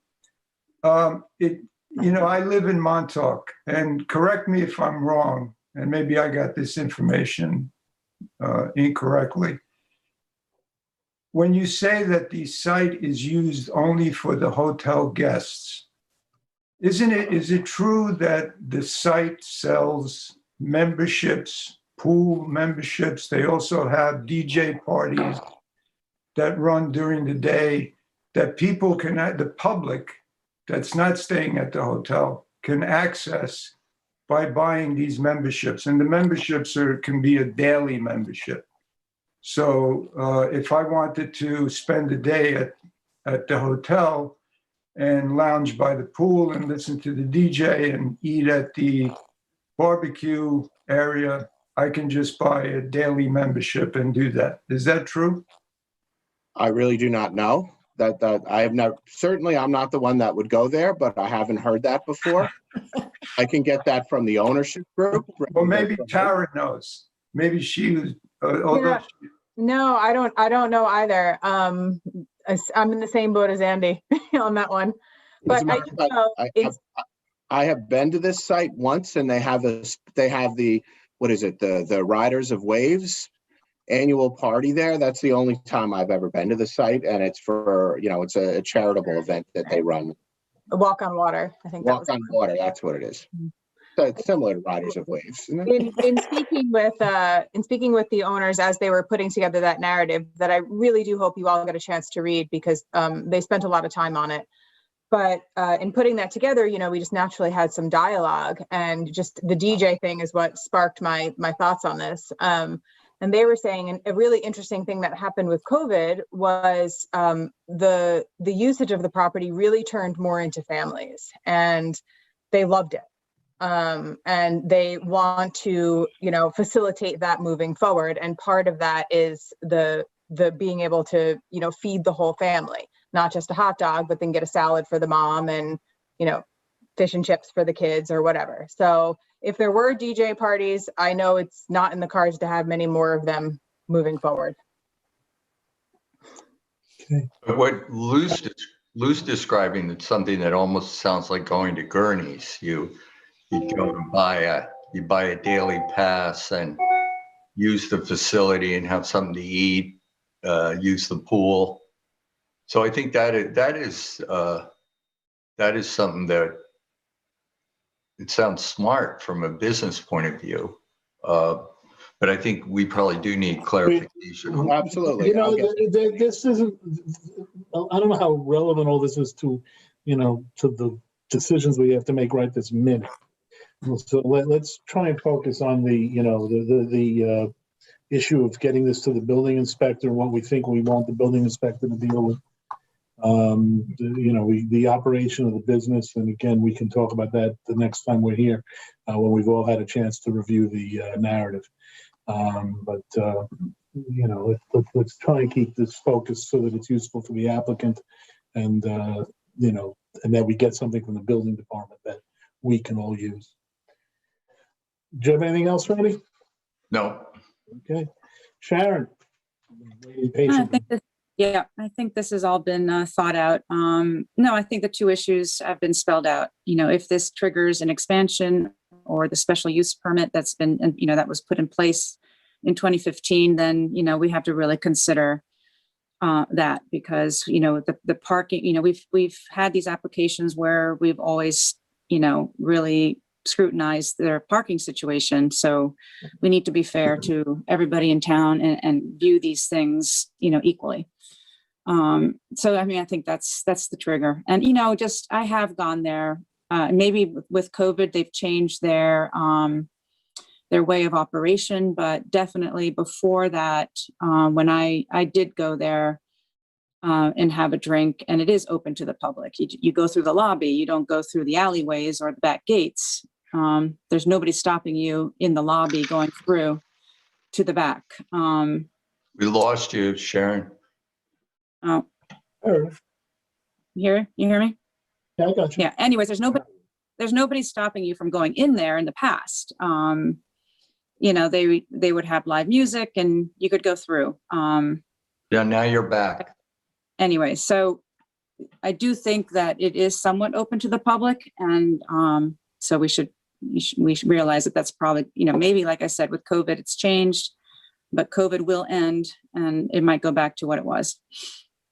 I live in Montauk, and correct me if I'm wrong, and maybe I got this information incorrectly. When you say that the site is used only for the hotel guests, is it true that the site sells memberships, pool memberships? They also have DJ parties that run during the day that people the public that's not staying at the hotel can access by buying these memberships. And the memberships can be a daily membership. So if I wanted to spend a day at the hotel and lounge by the pool and listen to the DJ and eat at the barbecue area, I can just buy a daily membership and do that. Is that true? I really do not know. That I have never, certainly I'm not the one that would go there, but I haven't heard that before. I can get that from the ownership group. Well, maybe Tara knows. Maybe she was, although Yeah. No, I don't know either. I'm in the same boat as Andy on that one. As a But I matter do of fact, know I have been to this site once, and they have the, what is it, the Riders of Waves annual party there. That's the only time I've ever been to the site, and it's for, it's a charitable event that they run. a walk on water. I think that Walk was on Water, that's what it is. So it's similar to Riders of Waves, isn't it? in speaking with the owners as they were putting together that narrative that I really do hope you all get a chance to read, because they spent a lot of time on it. But in putting that together, we just naturally had some dialogue, and just the DJ thing is what sparked my thoughts on this. And they were saying a really interesting thing that happened with COVID was the usage of the property really turned more into families, and they loved it. And they want to, facilitate that moving forward. And part of that is the being able to, feed the whole family, not just a hot dog, but then get a salad for the mom and, fish and chips for the kids or whatever. So if there were DJ parties, I know it's not in the cards to have many more of them moving forward. Okay. But what Lou's describing, it's something that almost sounds like going to Gurney's. You go and buy a daily pass and use the facility and have something to eat, use the pool. So I think that is something that it sounds smart from a business point of view. But I think we probably do need clarification. Absolutely. This isn't, I don't know how relevant all this is to, to the decisions we have to make right this minute. So let's try and focus on the issue of getting this to the building inspector, and what we think we want the building inspector to deal with. The operation of the business, and again, we can talk about that the next time we're here, when we've all had a chance to review the narrative. Let's try and keep this focused so that it's useful for the applicant, and and that we get something from the building department that we can all use. Do you have anything else, Randy? No. Okay, Sharon. I think this has all been thought out. No, I think the two issues have been spelled out. If this triggers an expansion or the special use permit that's been, that was put in place in 2015, then, we have to really consider that, because, the parking, we've had these applications where we've always, really scrutinized their parking situation. So we need to be fair to everybody in town and view these things, equally. I think that's the trigger. And, I have gone there, maybe with COVID, they've changed their way of operation, but definitely before that, when I did go there, and have a drink, and it is open to the public. You go through the lobby, you don't go through the alleyways or the back gates. There's nobody stopping you in the lobby going through to the back. We lost you, Sharon. Oh, you hear me? Yeah, I got you. Yeah. Anyways, there's nobody stopping you from going in there in the past. They would have live music and you could go through. Yeah, now you're back. Anyway, so I do think that it is somewhat open to the public, and so we should realize that that's probably, maybe, like I said, with COVID, it's changed, but COVID will end and it might go back to what it was.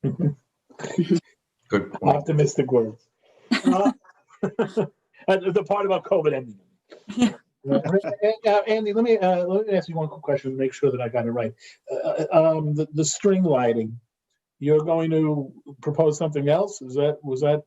Good point. Optimistic words. The part about COVID ending. Andy, let me ask you one quick question to make sure that I got it right. The string lighting, you're going to propose something else? Was that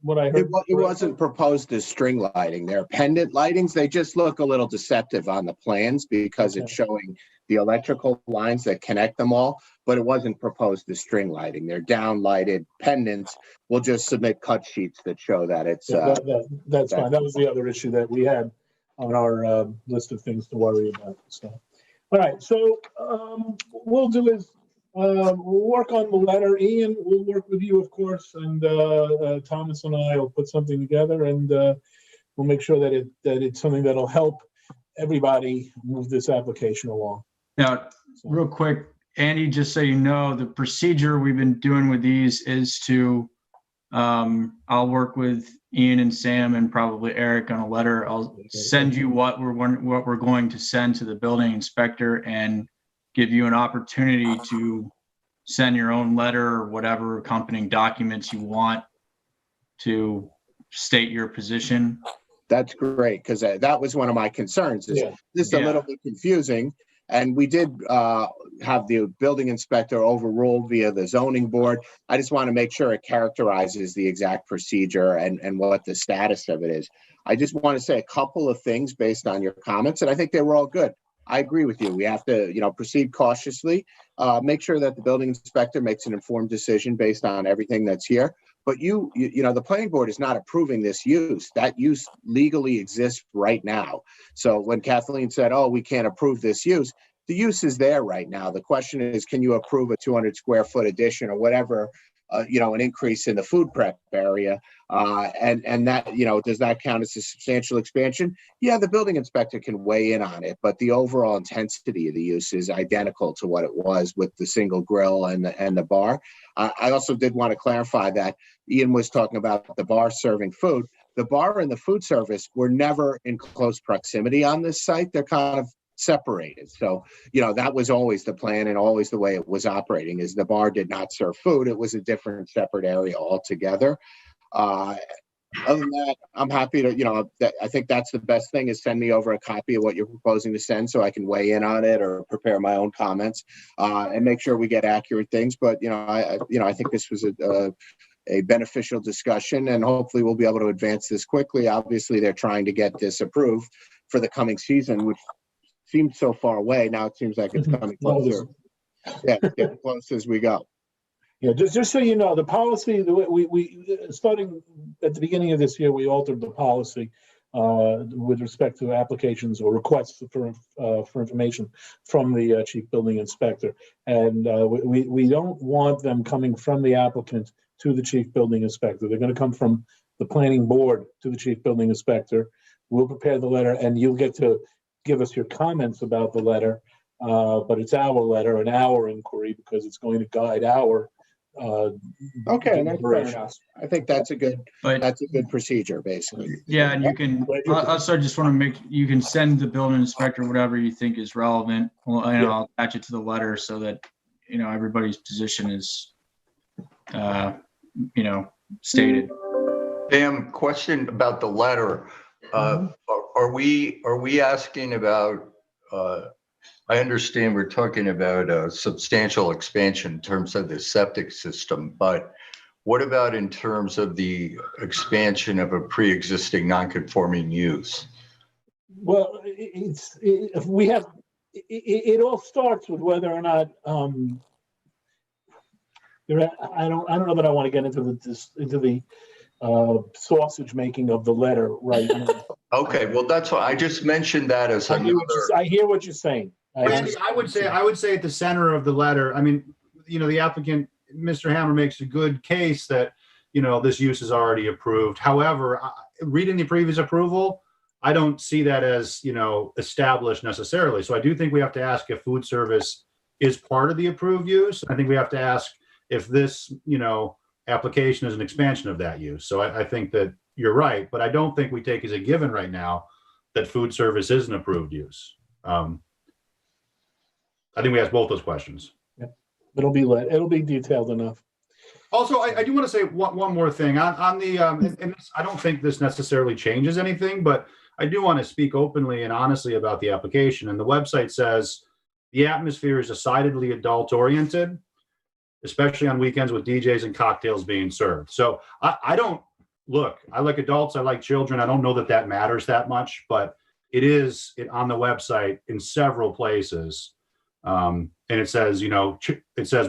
what I heard? It wasn't proposed as string lighting. They're pendant lightings. They just look a little deceptive on the plans because it's showing the electrical lines that connect them all, but it wasn't proposed as string lighting. They're down lighted pendants. We'll just submit cut sheets that show that it's. That's fine. That was the other issue that we had on our list of things to worry about. So, all right. So we'll do is We'll work on the letter. Ian will work with you, of course, and Thomas and I will put something together, and we'll make sure that it's something that'll help everybody move this application along. Now, real quick, Andy, just so you know, the procedure we've been doing with these is to, I'll work with Ian and Sam and probably Eric on a letter. I'll send you what we're going to send to the building inspector and give you an opportunity to send your own letter or whatever accompanying documents you want to state your position. That's great, because that was one of my concerns. This is a little bit confusing. And we did have the building inspector overruled via the zoning board. I just want to make sure it characterizes the exact procedure and what the status of it is. I just want to say a couple of things based on your comments, and I think they were all good. I agree with you. We have to, proceed cautiously, make sure that the building inspector makes an informed decision based on everything that's here. But the planning board is not approving this use. That use legally exists right now. So when Kathleen said, oh, we can't approve this use, the use is there right now. The question is, can you approve a 200 square foot addition or whatever, an increase in the food prep area? And that, does that count as a substantial expansion? Yeah, the building inspector can weigh in on it, but the overall intensity of the use is identical to what it was with the single grill and the bar. I also did want to clarify that Ian was talking about the bar serving food. The bar and the food service were never in close proximity on this site. They're kind of separated. So, that was always the plan and always the way it was operating, is the bar did not serve food. It was a different separate area altogether. Other than that, I'm happy to, I think that's the best thing, is send me over a copy of what you're proposing to send so I can weigh in on it or prepare my own comments and make sure we get accurate things. But, I think this was a beneficial discussion, and hopefully we'll be able to advance this quickly. Obviously, they're trying to get this approved for the coming season, which seemed so far away. Now it seems like it's coming closer. Yeah, getting close as we go. Yeah, just so you know, the policy, the way we starting at the beginning of this year, we altered the policy with respect to applications or requests for information from the chief building inspector, and we don't want them coming from the applicant to the chief building inspector. They're going to come from the planning board to the chief building inspector. We'll prepare the letter, and you'll get to give us your comments about the letter, but it's our letter and our inquiry, because it's going to guide our okay, that's fair enough. I think that's a good procedure, basically. Yeah, and you can also, I just want to you can send the building inspector whatever you think is relevant. Well, I'll attach it to the letter so that everybody's position is stated. Sam, question about the letter. Are we asking about, I understand we're talking about a substantial expansion in terms of the septic system, but what about in terms of the expansion of a pre-existing non-conforming use? Well, it all starts with whether or not I don't know that I want to get into the sausage making of the letter right now. Okay, well, that's why I just mentioned that as I hear what you're saying. Randy, I would say at the center of the letter, I mean, the applicant, Mr. Hammer, makes a good case that, this use is already approved. However, reading the previous approval, I don't see that as, established necessarily. So I do think we have to ask if food service is part of the approved use. I think we have to ask if this, application is an expansion of that use. So I think that you're right, but I don't think we take as a given right now that food service is an approved use. I think we ask both those questions. Yeah. It'll be detailed enough. Also, I do want to say one more thing on the, and I don't think this necessarily changes anything, but I do want to speak openly and honestly about the application. And the website says the atmosphere is decidedly adult oriented, especially on weekends with DJs and cocktails being served. So I like adults, I like children. I don't know that matters that much, but it is on the website in several places. And it says,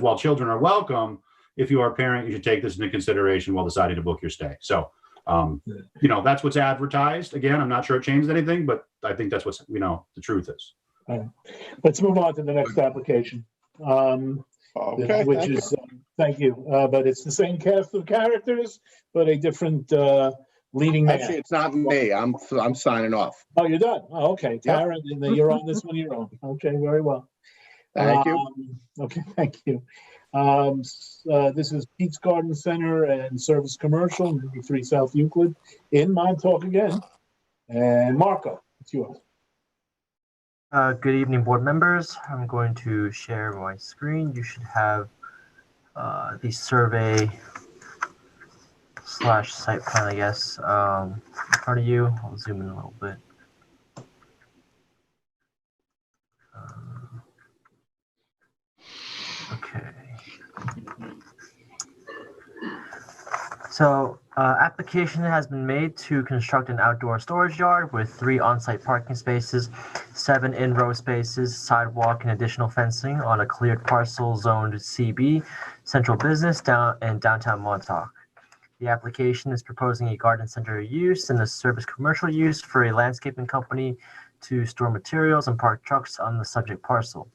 while children are welcome, if you are a parent, you should take this into consideration while deciding to book your stay. So, that's what's advertised. Again, I'm not sure it changed anything, but I think that's what's, the truth is. Let's move on to the next application. Okay, which thank you. is, thank you, but it's the same cast of characters, but a different leading man. Actually, it's not me. I'm signing off. Oh, you're done? Oh, okay. Yep. Tara, and then you're on this one, you're on. Okay, very well. Thank you. Okay, thank you. This is Pete's Garden Center and Service Commercial, 93 South Euclid in Montauk again. And Marco, it's yours. Good evening, board members. I'm going to share my screen. You should have the survey / site plan, I guess, in front of you. I'll zoom in a little bit. Okay. So, application has been made to construct an outdoor storage yard with 3 on-site parking spaces, 7 in-row spaces, sidewalk, and additional fencing on a cleared parcel zoned CB, Central Business in downtown Montauk. The application is proposing a garden center use and a service commercial use for a landscaping company to store materials and park trucks on the subject parcel.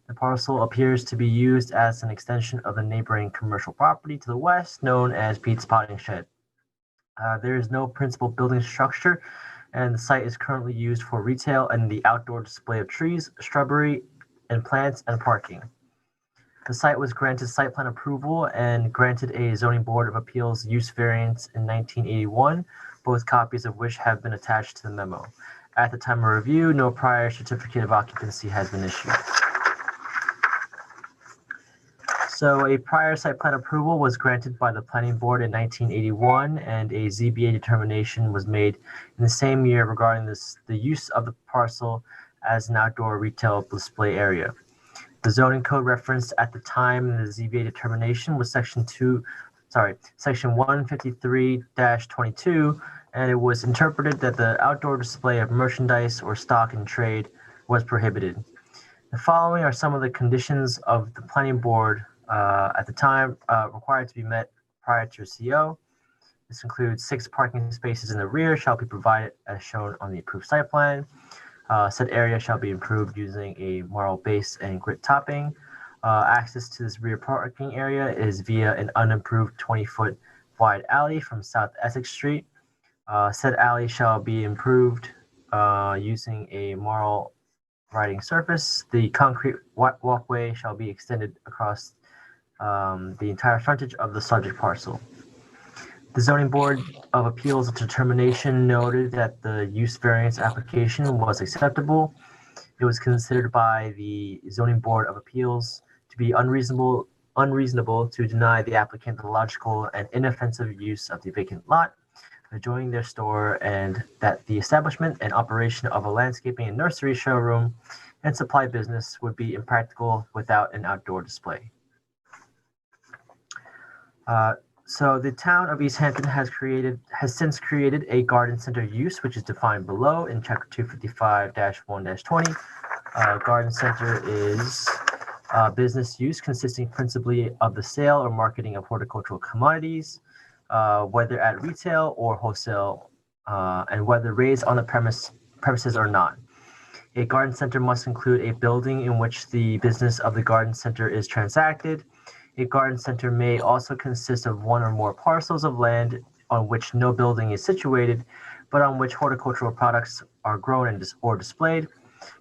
The parcel appears to be used as an extension of the neighboring commercial property to the west, known as Pete's Potting Shed. There is no principal building structure, and the site is currently used for retail and the outdoor display of trees, shrubbery, and plants and parking. The site was granted site plan approval and granted a zoning board of appeals use variance in 1981, both copies of which have been attached to the memo. At the time of review, no prior certificate of occupancy has been issued. So a prior site plan approval was granted by the planning board in 1981, and a ZBA determination was made in the same year regarding the use of the parcel as an outdoor retail display area. The zoning code referenced at the time in the ZBA determination was section 153-22, and it was interpreted that the outdoor display of merchandise or stock in trade was prohibited. The following are some of the conditions of the planning board at the time required to be met prior to CO. This includes 6 parking spaces in the rear shall be provided as shown on the approved site plan. Said area shall be improved using a marl base and grit topping. Access to this rear parking area is via an unimproved 20-foot wide alley from South Essex Street. Said alley shall be improved using a marl riding surface. The concrete walkway shall be extended across the entire frontage of the subject parcel. The zoning board of appeals determination noted that the use variance application was acceptable. It was considered by the zoning board of appeals to be unreasonable to deny the applicant the logical and inoffensive use of the vacant lot adjoining their store, and that the establishment and operation of a landscaping and nursery showroom and supply business would be impractical without an outdoor display. So the town of East Hampton has since created a garden center use, which is defined below in Chapter 255-1-20. Garden center is business use consisting principally of the sale or marketing of horticultural commodities, whether at retail or wholesale, and whether raised on the premises or not. A garden center must include a building in which the business of the garden center is transacted. A garden center may also consist of 1 or more parcels of land on which no building is situated, but on which horticultural products are grown or displayed,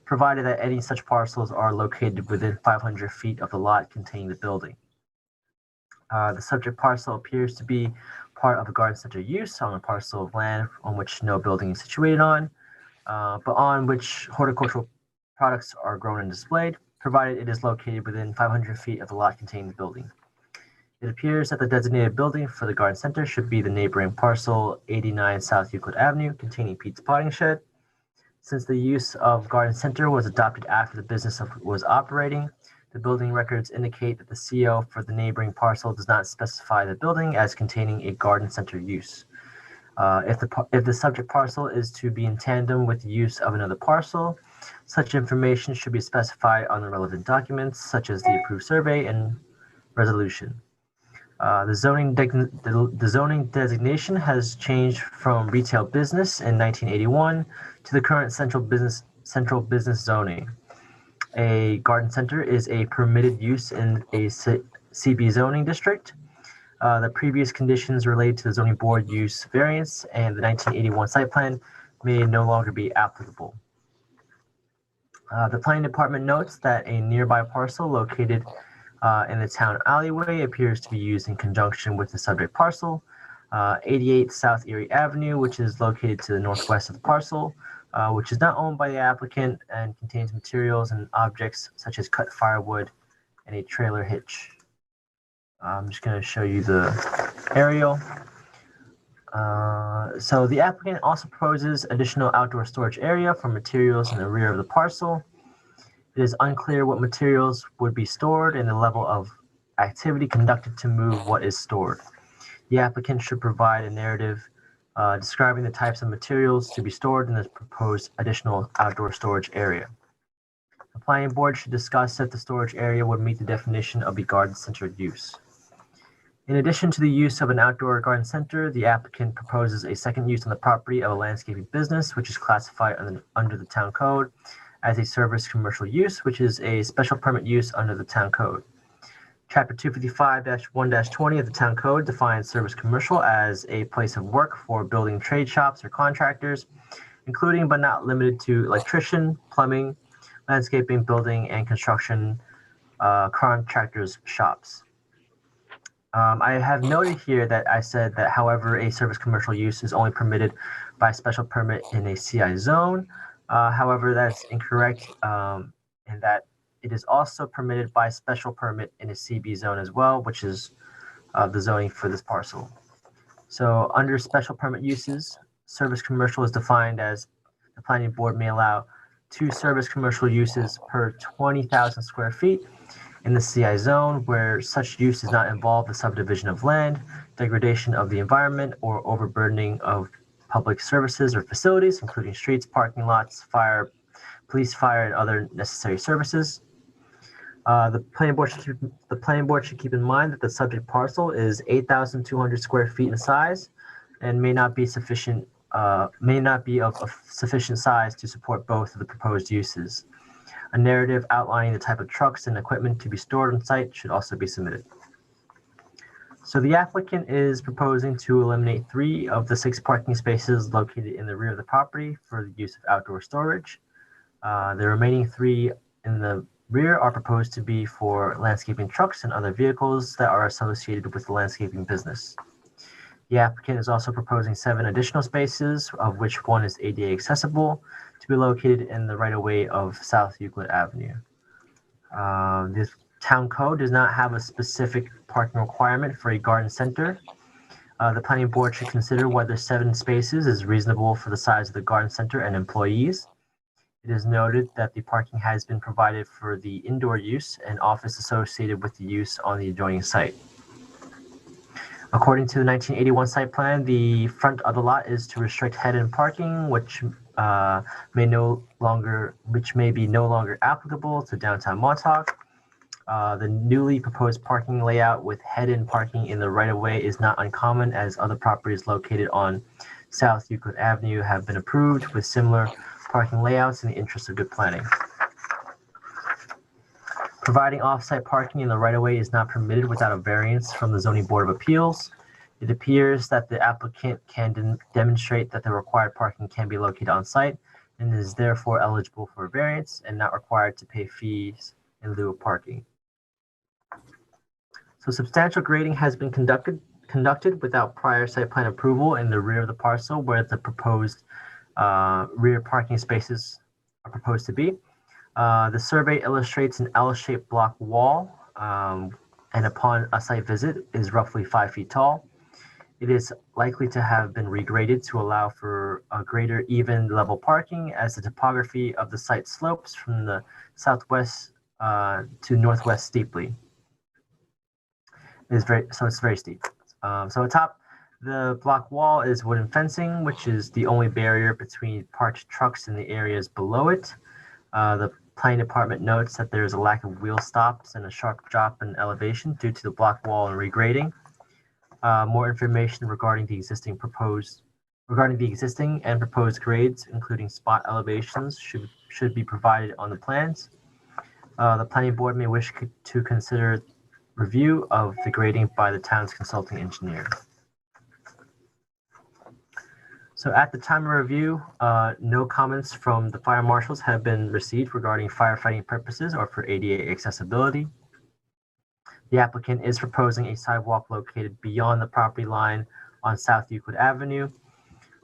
provided that any such parcels are located within 500 feet of the lot containing the building. The subject parcel appears to be part of a garden center use on a parcel of land on which no building is situated on, but on which horticultural products are grown and displayed, provided it is located within 500 feet of the lot containing the building. It appears that the designated building for the garden center should be the neighboring parcel 89 South Euclid Avenue containing Pete's Potting Shed. Since the use of garden center was adopted after the business was operating, the building records indicate that the CO for the neighboring parcel does not specify the building as containing a garden center use. If the subject parcel is to be in tandem with the use of another parcel, such information should be specified on the relevant documents, such as the approved survey and resolution. The zoning designation has changed from retail business in 1981 to the current central business zoning. A garden center is a permitted use in a CB zoning district. The previous conditions related to the zoning board use variance and the 1981 site plan may no longer be applicable. The planning department notes that a nearby parcel located in the town alleyway appears to be used in conjunction with the subject parcel. 88 South Erie Avenue, which is located to the northwest of the parcel, which is not owned by the applicant and contains materials and objects such as cut firewood and a trailer hitch. I'm just going to show you the aerial. So the applicant also proposes additional outdoor storage area for materials in the rear of the parcel. It is unclear what materials would be stored and the level of activity conducted to move what is stored. The applicant should provide a narrative describing the types of materials to be stored in the proposed additional outdoor storage area. The planning board should discuss if the storage area would meet the definition of a garden-centered use. In addition to the use of an outdoor garden center, the applicant proposes a second use on the property of a landscaping business, which is classified under the town code as a service commercial use, which is a special permit use under the town code. Chapter 255-1-20 of the town code defines service commercial as a place of work for building trade shops or contractors, including but not limited to electrician, plumbing, landscaping, building, and construction contractors' shops. I have noted here that I said that, however, a service commercial use is only permitted by special permit in a CI zone. However, that's incorrect in that it is also permitted by special permit in a CB zone as well, which is the zoning for this parcel. So under special permit uses, service commercial is defined as the planning board may allow 2 service commercial uses per 20,000 square feet in the CI zone where such use does not involve the subdivision of land, degradation of the environment, or overburdening of public services or facilities, including streets, parking lots, fire, police, fire, and other necessary services. The planning board should keep in mind that the subject parcel is 8,200 square feet in size and may not be of sufficient size to support both of the proposed uses. A narrative outlining the type of trucks and equipment to be stored on site should also be submitted. So the applicant is proposing to eliminate 3 of the 6 parking spaces located in the rear of the property for the use of outdoor storage. The remaining 3 in the rear are proposed to be for landscaping trucks and other vehicles that are associated with the landscaping business. The applicant is also proposing 7 additional spaces, of which 1 is ADA accessible, to be located in the right-of-way of South Euclid Avenue. This town code does not have a specific parking requirement for a garden center. The planning board should consider whether 7 spaces is reasonable for the size of the garden center and employees. It is noted that the parking has been provided for the indoor use and office associated with the use on the adjoining site. According to the 1981 site plan, the front of the lot is to restrict head-in parking, which may be no longer applicable to downtown Montauk. The newly proposed parking layout with head-in parking in the right-of-way is not uncommon, as other properties located on South Euclid Avenue have been approved with similar parking layouts in the interest of good planning. Providing off-site parking in the right-of-way is not permitted without a variance from the Zoning Board of Appeals. It appears that the applicant can demonstrate that the required parking can be located on site and is therefore eligible for a variance and not required to pay fees in lieu of parking. So substantial grading has been conducted without prior site plan approval in the rear of the parcel where the proposed rear parking spaces are proposed to be. The survey illustrates an L-shaped block wall and upon a site visit is roughly 5 feet tall. It is likely to have been regraded to allow for a greater even level parking as the topography of the site slopes from the southwest to northwest steeply. It's very steep. So atop the block wall is wooden fencing, which is the only barrier between parked trucks and the areas below it. The planning department notes that there is a lack of wheel stops and a sharp drop in elevation due to the block wall and regrading. More information regarding the existing and proposed grades, including spot elevations, should be provided on the plans. The planning board may wish to consider review of the grading by the town's consulting engineer. So at the time of review, no comments from the fire marshals have been received regarding firefighting purposes or for ADA accessibility. The applicant is proposing a sidewalk located beyond the property line on South Euclid Avenue.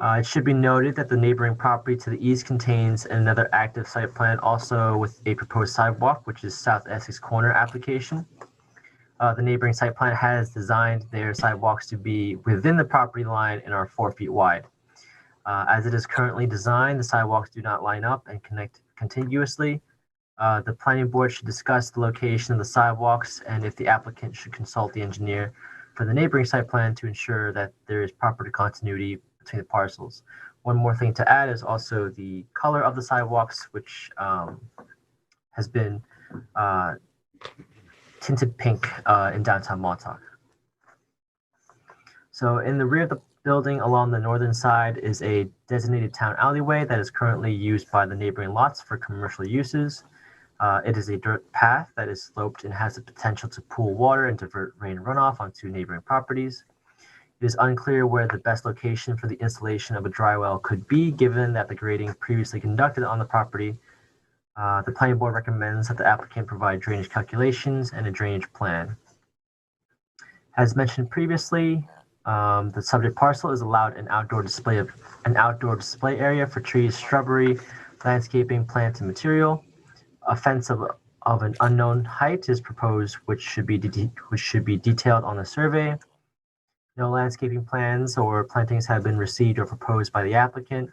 It should be noted that the neighboring property to the east contains another active site plan also with a proposed sidewalk, which is South Essex Corner application. The neighboring site plan has designed their sidewalks to be within the property line and are 4 feet wide. As it is currently designed, the sidewalks do not line up and connect contiguously. The planning board should discuss the location of the sidewalks and if the applicant should consult the engineer for the neighboring site plan to ensure that there is proper continuity between the parcels. One more thing to add is also the color of the sidewalks, which has been tinted pink in downtown Montauk. So in the rear of the building along the northern side is a designated town alleyway that is currently used by the neighboring lots for commercial uses. It is a dirt path that is sloped and has the potential to pool water and divert rain runoff onto neighboring properties. It is unclear where the best location for the installation of a dry well could be, given that the grading previously conducted on the property. The planning board recommends that the applicant provide drainage calculations and a drainage plan. As mentioned previously, the subject parcel is allowed an outdoor display area for trees, shrubbery, landscaping, plants, and material. A fence of an unknown height is proposed, which should be detailed on the survey. No landscaping plans or plantings have been received or proposed by the applicant.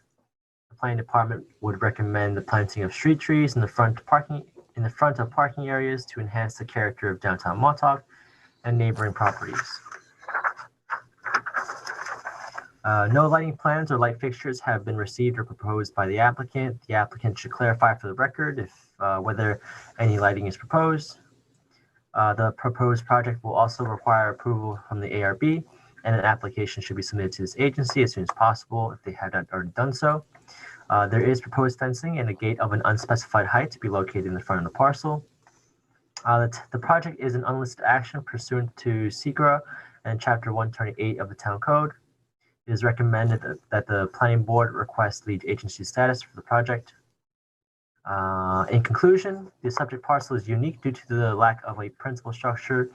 The planning department would recommend the planting of street trees in the front of parking areas to enhance the character of downtown Montauk and neighboring properties. No lighting plans or light fixtures have been received or proposed by the applicant. The applicant should clarify for the record if whether any lighting is proposed. The proposed project will also require approval from the ARB, and an application should be submitted to this agency as soon as possible if they have not already done so. There is proposed fencing and a gate of an unspecified height to be located in the front of the parcel. The project is an unlisted action pursuant to SECRA and Chapter 128 of the Town Code. It is recommended that the planning board request lead agency status for the project. In conclusion, the subject parcel is unique due to the lack of a principal structure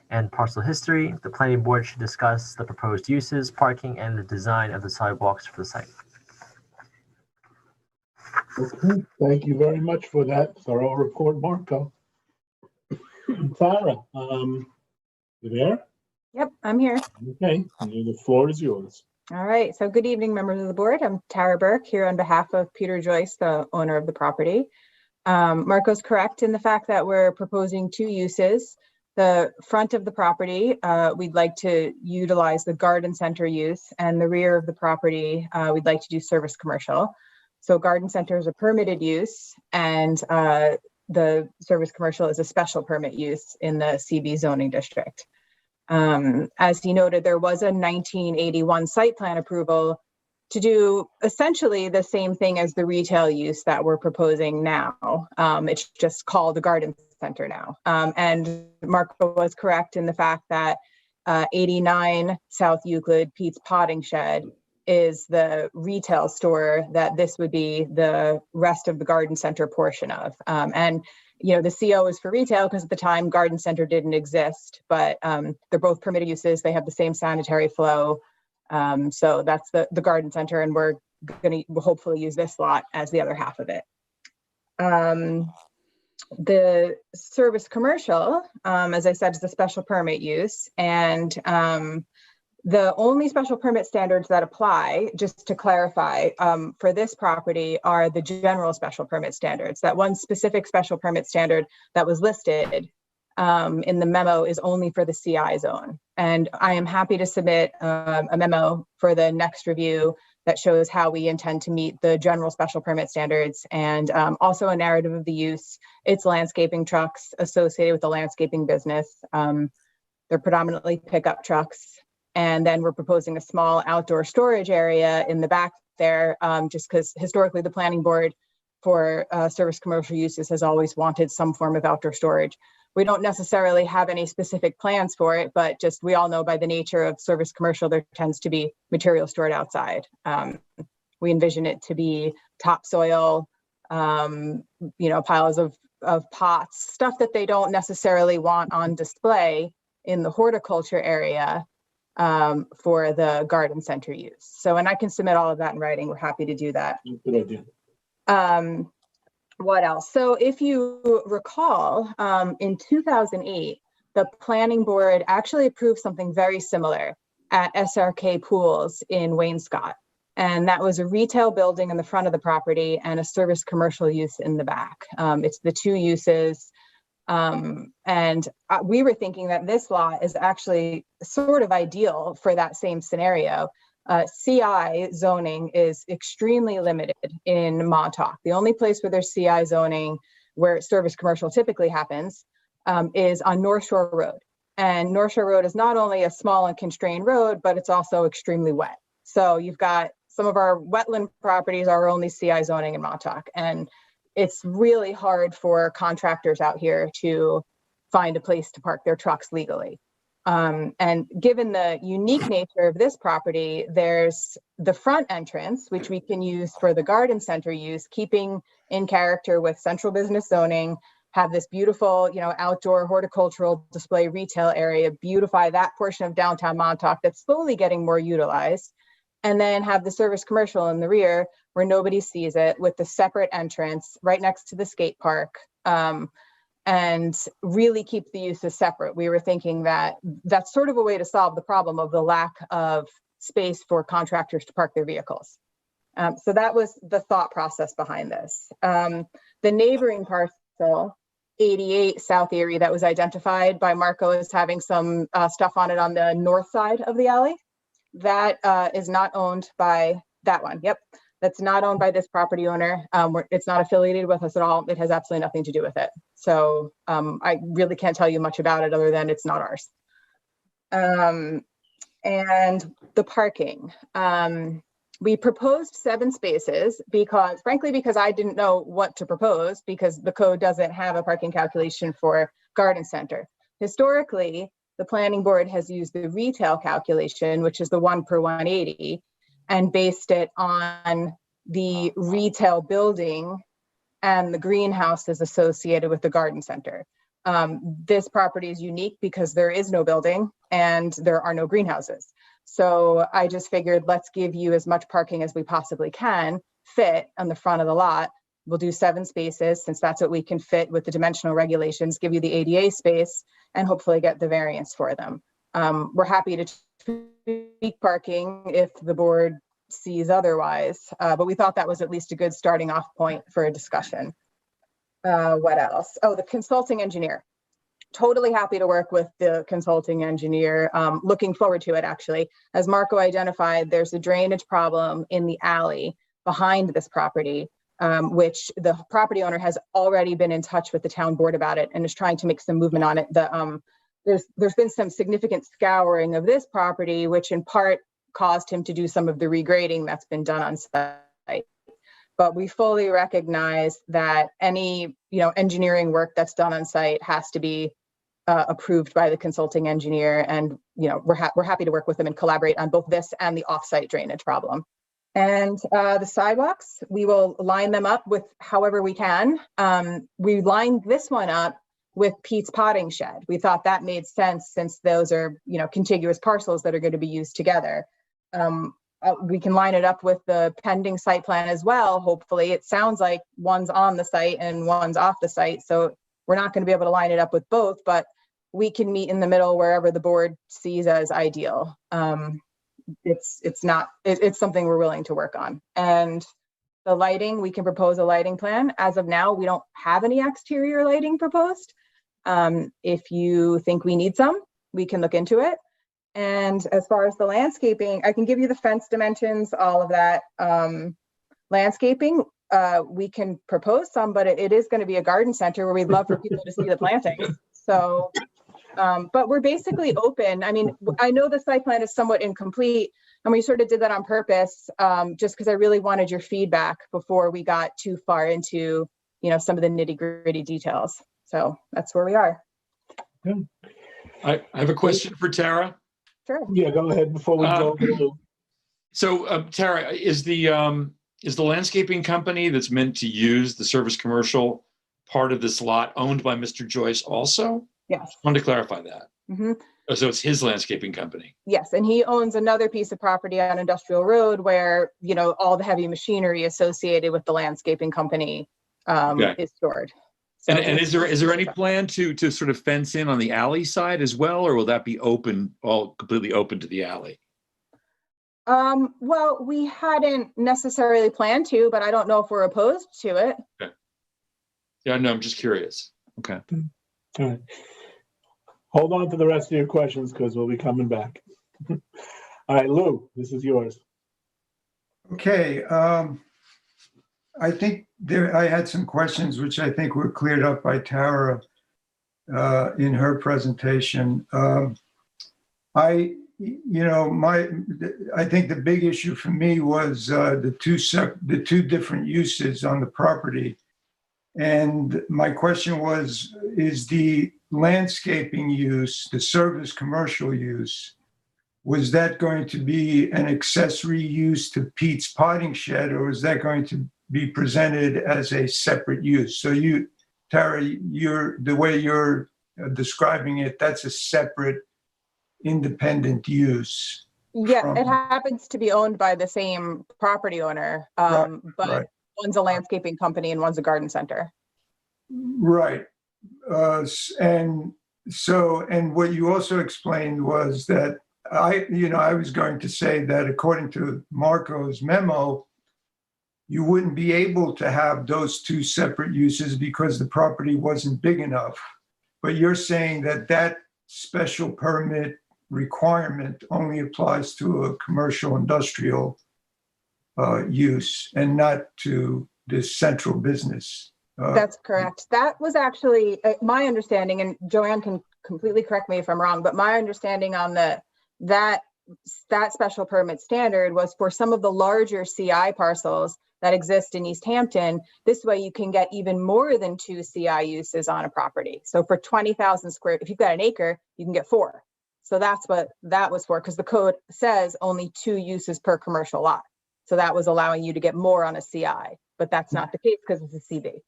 and parcel history. The planning board should discuss the proposed uses, parking, and the design of the sidewalks for the site. Okay, thank you very much for that thorough report, Marco. Tara, you there? Yep, I'm here. Okay, the floor is yours. All right, so good evening, members of the board. I'm Tara Burke here on behalf of Peter Joyce, the owner of the property. Marco's correct in the fact that we're proposing two uses. The front of the property, we'd like to utilize the garden center use, and the rear of the property, we'd like to do service commercial. So garden center is a permitted use, and the service commercial is a special permit use in the CB zoning district. As he noted, there was a 1981 site plan approval to do essentially the same thing as the retail use that we're proposing now. It's just called the garden center now. And Marco was correct in the fact that 89 South Euclid Pete's Potting Shed is the retail store that this would be the rest of the garden center portion of. And you know, the CO is for retail because at the time garden center didn't exist, but they're both permitted uses. They have the same sanitary flow. So that's the garden center, and we'll hopefully use this lot as the other half of it. The service commercial, as I said, is the special permit use, and the only special permit standards that apply, just to clarify, for this property are the general special permit standards. That one specific special permit standard that was listed in the memo is only for the CI zone. And I am happy to submit a memo for the next review that shows how we intend to meet the general special permit standards, and also a narrative of the use. It's landscaping trucks associated with the landscaping business. They're predominantly pickup trucks. And then we're proposing a small outdoor storage area in the back there, just because historically the planning board for service commercial uses has always wanted some form of outdoor storage. We don't necessarily have any specific plans for it, but just we all know by the nature of service commercial, there tends to be material stored outside. We envision it to be topsoil, piles of pots, stuff that they don't necessarily want on display in the horticulture area for the garden center use. So, and I can submit all of that in writing. We're happy to do that. Good idea. What else? So if you recall, in 2008, the planning board actually approved something very similar at SRK Pools in Wainscott. And that was a retail building in the front of the property and a service commercial use in the back. It's the two uses. And we were thinking that this lot is actually sort of ideal for that same scenario. CI zoning is extremely limited in Montauk. The only place where there's CI zoning where service commercial typically happens is on North Shore Road. And North Shore Road is not only a small and constrained road, but it's also extremely wet. So you've got some of our wetland properties are only CI zoning in Montauk. And it's really hard for contractors out here to find a place to park their trucks legally. And given the unique nature of this property, there's the front entrance, which we can use for the garden center use, keeping in character with central business zoning, have this beautiful, outdoor horticultural display retail area, beautify that portion of downtown Montauk that's slowly getting more utilized, and then have the service commercial in the rear where nobody sees it with the separate entrance right next to the skate park. And really keep the uses separate. We were thinking that that's sort of a way to solve the problem of the lack of space for contractors to park their vehicles. So that was the thought process behind this. The neighboring parcel, 88 South Erie, that was identified by Marco as having some stuff on it on the north side of the alley. That is not owned by that one. Yep. That's not owned by this property owner. It's not affiliated with us at all. It has absolutely nothing to do with it. So I really can't tell you much about it other than it's not ours. And the parking. We proposed 7 spaces because I didn't know what to propose because the code doesn't have a parking calculation for garden center. Historically, the planning board has used the retail calculation, which is the 1 per 180, and based it on the retail building and the greenhouses associated with the garden center. This property is unique because there is no building and there are no greenhouses. So I just figured, let's give you as much parking as we possibly can fit on the front of the lot. We'll do 7 spaces since that's what we can fit with the dimensional regulations, give you the ADA space and hopefully get the variance for them. We're happy to tweak parking if the board sees otherwise, but we thought that was at least a good starting off point for a discussion. What else? Oh, the consulting engineer. Totally happy to work with the consulting engineer. Looking forward to it, actually. As Marco identified, there's a drainage problem in the alley behind this property, which the property owner has already been in touch with the town board about it and is trying to make some movement on it. There's been some significant scouring of this property, which in part caused him to do some of the regrading that's been done on site. But we fully recognize that any engineering work that's done on site has to be approved by the consulting engineer, and we're happy to work with them and collaborate on both this and the offsite drainage problem. And the sidewalks, we will line them up with however we can. We lined this one up with Pete's potting shed. We thought that made sense since those are, contiguous parcels that are going to be used together. We can line it up with the pending site plan as well. Hopefully, it sounds like one's on the site and one's off the site. So we're not going to be able to line it up with both, but we can meet in the middle wherever the board sees as ideal. It's something we're willing to work on. And the lighting, we can propose a lighting plan. As of now, we don't have any exterior lighting proposed. If you think we need some, we can look into it. And as far as the landscaping, I can give you the fence dimensions, all of that. Landscaping, we can propose some, but it is going to be a garden center where we'd love for people to see the plantings. So, but we're basically open. I mean, I know the site plan is somewhat incomplete, And we sort of did that on purpose, just because I really wanted your feedback before we got too far into, some of the nitty gritty details. So that's where we are. Good. I have a question for Tara. Sure. Yeah, go ahead before we go. So Tara, is the landscaping company that's meant to use the service commercial part of this lot owned by Mr. Joyce also? Yes. I wanted to clarify that. Mm-hmm. So it's his landscaping company. Yes, and he owns another piece of property on Industrial Road where, all the heavy machinery associated with the landscaping company is stored. So and is there any plan to sort of fence in on the alley side as well, or will that be completely open to the alley? Well, we hadn't necessarily planned to, but I don't know if we're opposed to it. Okay. Yeah, no, I'm just curious. Okay. All right. Hold on to the rest of your questions because we'll be coming back. All right, Lou, this is yours. Okay. I think I had some questions which I think were cleared up by Tara in her presentation. I think the big issue for me was the two different uses on the property. And my question was, is the landscaping use, the service commercial use, was that going to be an accessory use to Pete's potting shed, or was that going to be presented as a separate use? So Tara, the way you're describing it, that's a separate independent use. Yeah, it happens to be owned by the same property owner, but one's a landscaping company and one's a garden center. Right. And what you also explained was that I was going to say that according to Marco's memo, you wouldn't be able to have those two separate uses because the property wasn't big enough. But you're saying that special permit requirement only applies to a commercial industrial use and not to this central business. That's correct. That was actually my understanding, and Joanne can completely correct me if I'm wrong, but my understanding on that special permit standard was for some of the larger CI parcels that exist in East Hampton. This way you can get even more than 2 CI uses on a property. So for 20,000 square, if you've got an acre, you can get 4. So that's what that was for, because the code says only 2 uses per commercial lot. So that was allowing you to get more on a CI, but that's not the case because it's a CB.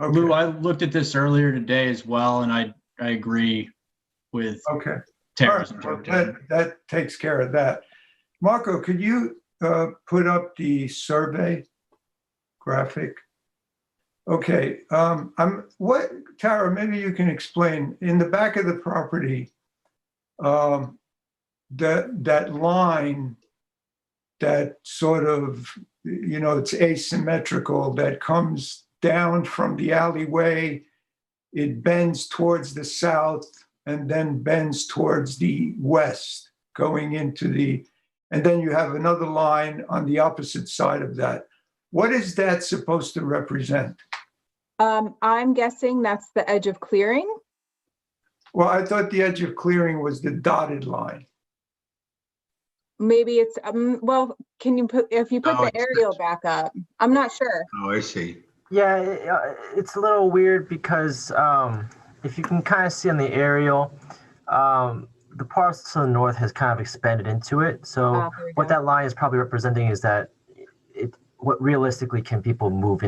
Okay. Lou, I looked at this earlier today as well, and I agree with Tara's interpretation. That takes care of that. Marco, could you put up the survey graphic? Okay. Tara, maybe you can explain. In the back of the property, that line that sort of, it's asymmetrical, that comes down from the alleyway, it bends towards the south and then bends towards the west, going into and then you have another line on the opposite side of that. What is that supposed to represent? I'm guessing that's the edge of clearing. Well, I thought the edge of clearing was the dotted line. Maybe it's, well, if you put the aerial back up, I'm not sure. Oh, I see. Yeah, it's a little weird because if you can kind of see on the aerial, the parcel to the north has kind of expanded into it. So what that line is probably representing is that what realistically can people move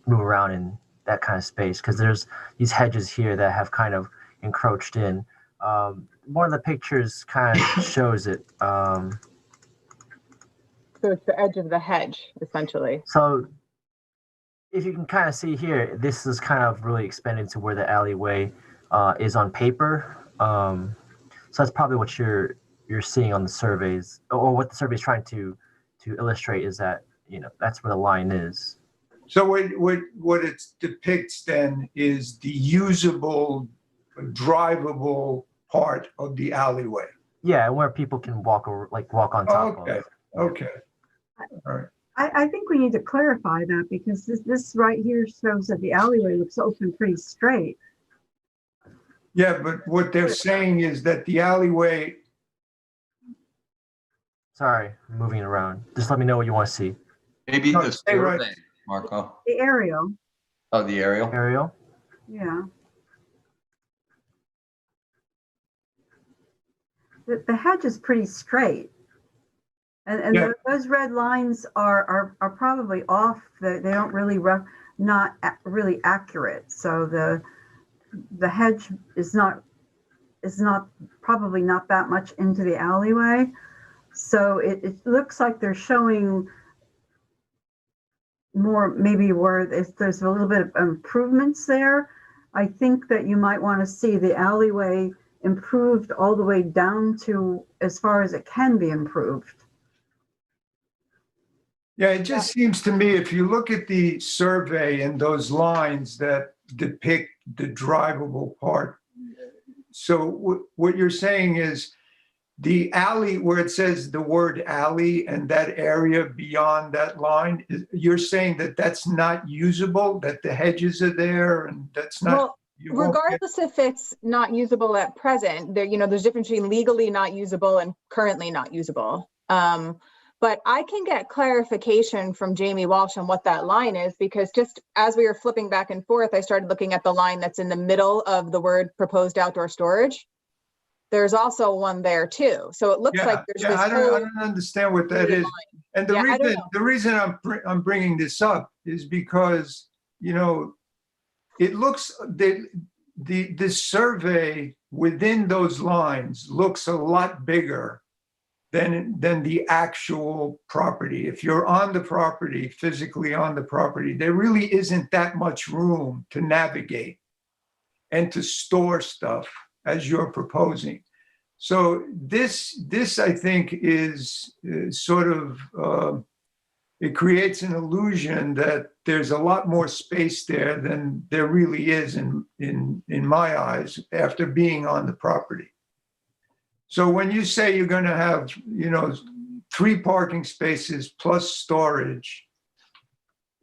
around in that kind of space, because there's these hedges here that have kind of encroached in. One of the pictures kind of shows it. So it's the edge of the hedge, essentially. So if you can kind of see here, this is kind of really expanded to where the alleyway is on paper. So that's probably what you're seeing on the surveys, or what the survey is trying to illustrate is that, that's where the line is. So what it depicts then is the usable, drivable part of the alleyway. Yeah, where people can walk on top of it. Okay. All right. I think we need to clarify that, because this right here shows that the alleyway looks open pretty straight. Yeah, but what they're saying is that the alleyway Sorry, I'm moving it around. Just let me know what you want to see. Maybe No, the stay right. survey, Marco. The aerial, Oh, the aerial. Ariel? yeah. The hedge is pretty straight. And Yeah. those red lines are probably off. They don't really, not really accurate. So the hedge is not probably not that much into the alleyway. So it looks like they're showing more, maybe where there's a little bit of improvements there. I think that you might want to see the alleyway improved all the way down to as far as it can be improved. Yeah, it just seems to me, if you look at the survey and those lines that depict the drivable part. So what you're saying is the alley where it says the word alley and that area beyond that line, you're saying that that's not usable, that the hedges are there and that's not. Well, regardless if it's not usable at present, there, there's a difference between legally not usable and currently not usable. But I can get clarification from Jamie Walsh on what that line is, because just as we were flipping back and forth, I started looking at the line that's in the middle of the word proposed outdoor storage. There's also one there too. So it looks like there's this I don't understand what that is. line. And the reason I'm bringing this up is because, it looks that this survey within those lines looks a lot bigger than the actual property. If you're on the property, physically on the property, there really isn't that much room to navigate and to store stuff as you're proposing. So this I think is sort of, it creates an illusion that there's a lot more space there than there really is in my eyes after being on the property. So when you say you're going to have, 3 parking spaces plus storage,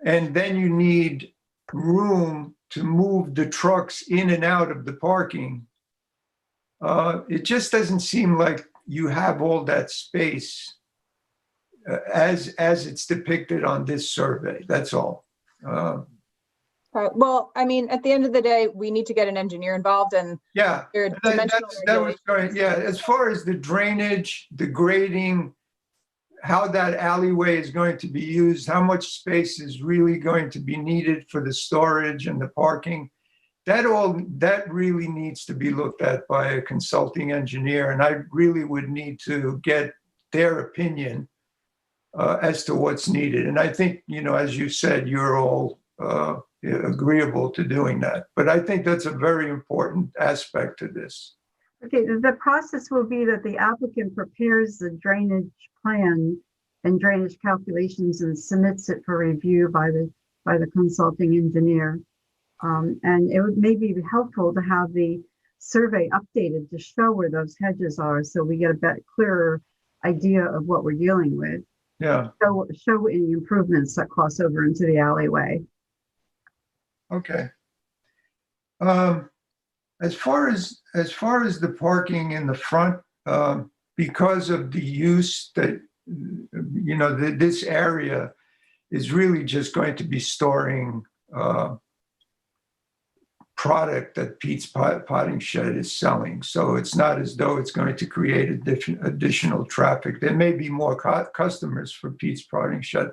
and then you need room to move the trucks in and out of the parking, it just doesn't seem like you have all that space as it's depicted on this survey. That's all. Well, I mean, at the end of the day, we need to get an engineer involved, and that was going. Yeah, as far as the drainage, the grading, how that alleyway is going to be used, how much space is really going to be needed for the storage and the parking, that really needs to be looked at by a consulting engineer, and I really would need to get their opinion as to what's needed. And I think, as you said, you're all agreeable to doing that. But I think that's a very important aspect to this. Okay, the process will be that the applicant prepares the drainage plan and drainage calculations and submits it for review by the consulting engineer. And it would maybe be helpful to have the survey updated to show where those hedges are, so we get a bit clearer idea of what we're dealing with. Yeah. Show any improvements that cross over into the alleyway. Okay. As far as the parking in the front, because of the use that this area is really just going to be storing product that Pete's Potting Shed is selling. So it's not as though it's going to create additional traffic. There may be more customers for Pete's Potting Shed,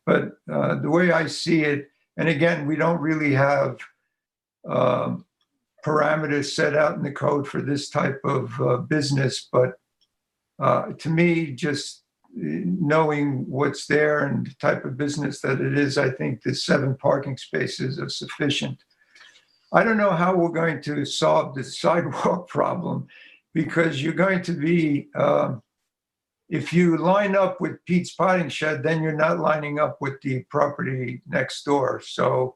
but the way I see it, and again, we don't really have parameters set out in the code for this type of business, but to me, just knowing what's there and the type of business that it is, I think the 7 parking spaces are sufficient. I don't know how we're going to solve the sidewalk problem, because you're going to be, if you line up with Pete's Potting Shed, then you're not lining up with the property next door. So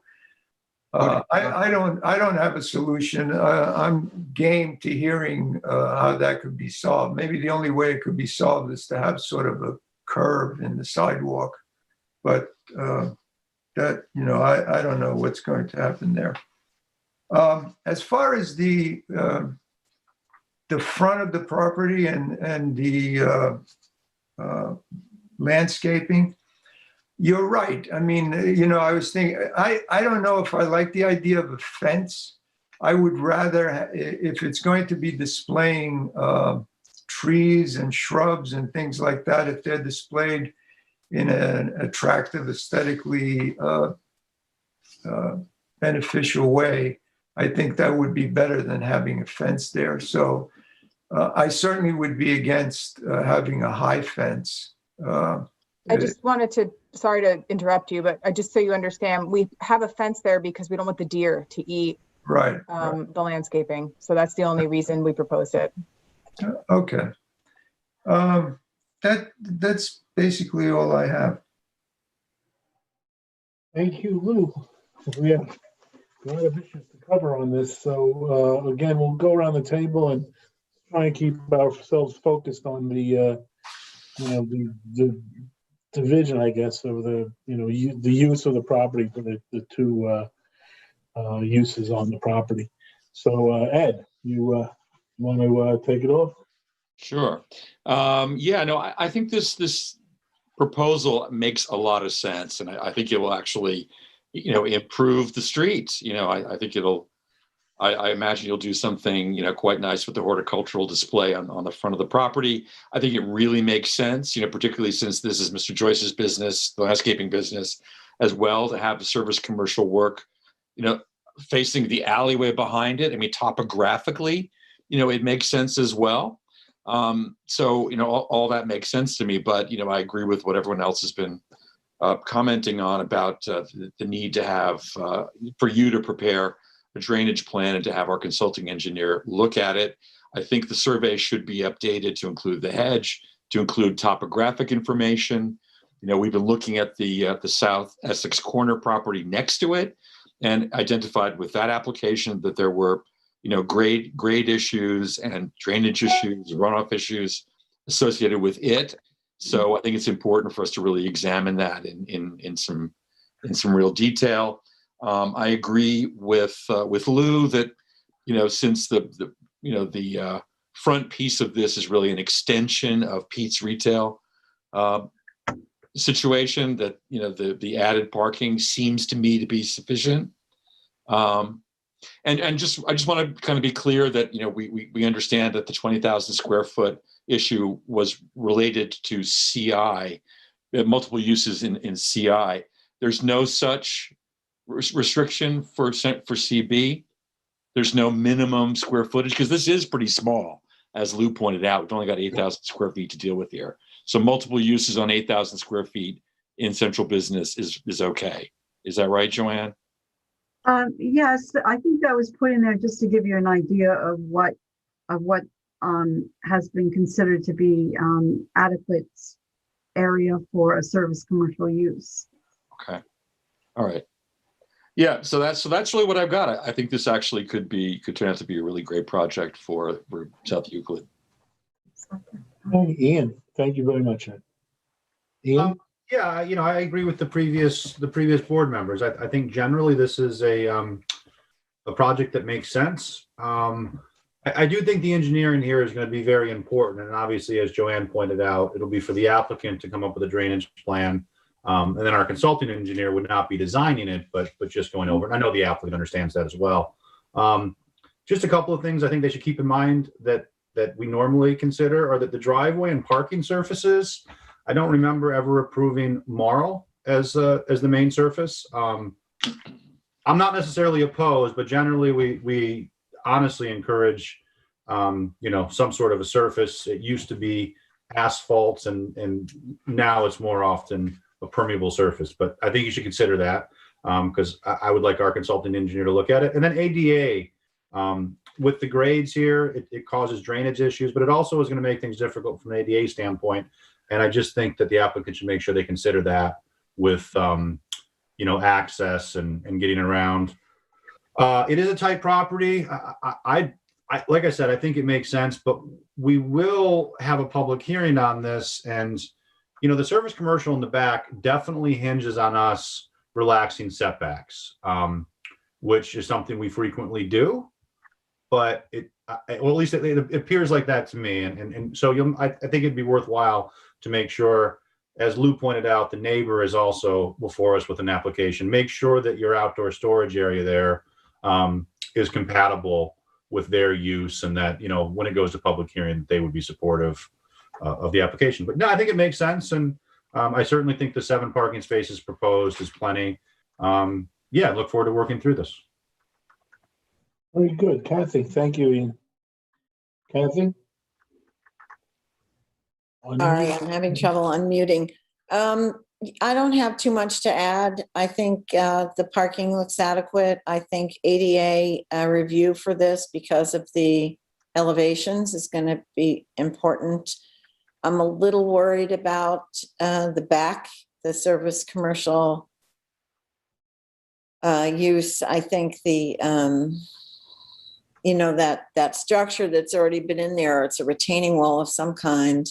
I don't have a solution. I'm game to hearing how that could be solved. Maybe the only way it could be solved is to have sort of a curve in the sidewalk, but I don't know what's going to happen there. As far as the front of the property and the landscaping. You're right. I mean, I was thinking, I don't know if I like the idea of a fence. I would rather, if it's going to be displaying trees and shrubs and things like that, if they're displayed in an attractive, aesthetically beneficial way, I think that would be better than having a fence there. So I certainly would be against having a high fence. I just wanted to, sorry to interrupt you, but just so you understand, we have a fence there because we don't want the deer to eat right. the landscaping. So that's the only reason we proposed it. Okay. That's basically all I have. Thank you, Lou. We have a lot of issues to cover on this. So again, we'll go around the table and try and keep ourselves focused on the division, I guess, of the use of the property for the two uses on the property. So Ed, you want to take it off? Sure. I think this proposal makes a lot of sense, and I think it will actually, improve the streets. I think I imagine you'll do something, quite nice with the horticultural display on the front of the property. I think it really makes sense, particularly since this is Mr. Joyce's business, the landscaping business as well, to have the service commercial work, facing the alleyway behind it. I mean, topographically, it makes sense as well. All that makes sense to me, but, I agree with what everyone else has been commenting on about the need to have, for you to prepare a drainage plan and to have our consulting engineer look at it. I think the survey should be updated to include the hedge, to include topographic information. We've been looking at the South Essex corner property next to it and identified with that application that there were grade issues and drainage issues, runoff issues associated with it. So I think it's important for us to really examine that in some real detail. I agree with Lou that since the front piece of this is really an extension of Pete's retail situation, that the added parking seems to me to be sufficient. And I just want to kind of be clear that we understand that the 20,000 square foot issue was related to CI, multiple uses in CI. There's no such restriction for CB. There's no minimum square footage because this is pretty small, as Lou pointed out. We've only got 8,000 square feet to deal with here. So multiple uses on 8,000 square feet in central business is okay. Is that right, Joanne? Yes, I think that was put in there just to give you an idea of what has been considered to be adequate area for a service commercial use. Okay. All right. Yeah. So that's really what I've got. I think this actually could turn out to be a really great project for South Euclid. Hey, Ian, thank you very much, Ed. Ian? Yeah, I agree with the previous board members. I think generally this is a project that makes sense. I do think the engineering here is going to be very important, and obviously, as Joanne pointed out, it'll be for the applicant to come up with a drainage plan, and then our consulting engineer would not be designing it, but just going over it. I know the applicant understands that as well. Just a couple of things I think they should keep in mind that we normally consider are that the driveway and parking surfaces, I don't remember ever approving marl as the main surface. I'm not necessarily opposed, but generally we honestly encourage, some sort of a surface. It used to be asphalts and now it's more often a permeable surface, but I think you should consider that because I would like our consulting engineer to look at it. And then ADA, with the grades here, it causes drainage issues, but it also is going to make things difficult from an ADA standpoint. And I just think that the applicant should make sure they consider that with, access and getting around. It is a tight property. I like I said, I think it makes sense, but we will have a public hearing on this. And, the service commercial in the back definitely hinges on us relaxing setbacks, which is something we frequently do. But at least it appears like that to me. And so I think it'd be worthwhile to make sure, as Lou pointed out, the neighbor is also before us with an application. Make sure that your outdoor storage area there is compatible with their use, and that, you know, when it goes to public hearing, they would be supportive of the application. But no, I think it makes sense. And I certainly think the 7 parking spaces proposed is plenty. Yeah, I look forward to working through this. Very good. Kathy, thank you, Ian. Kathy? Sorry, I'm having trouble unmuting. I don't have too much to add. I think the parking looks adequate. I think ADA review for this, because of the elevations, is going to be important. I'm a little worried about the back, the service commercial use. I think the, you know, that structure that's already been in there, it's a retaining wall of some kind.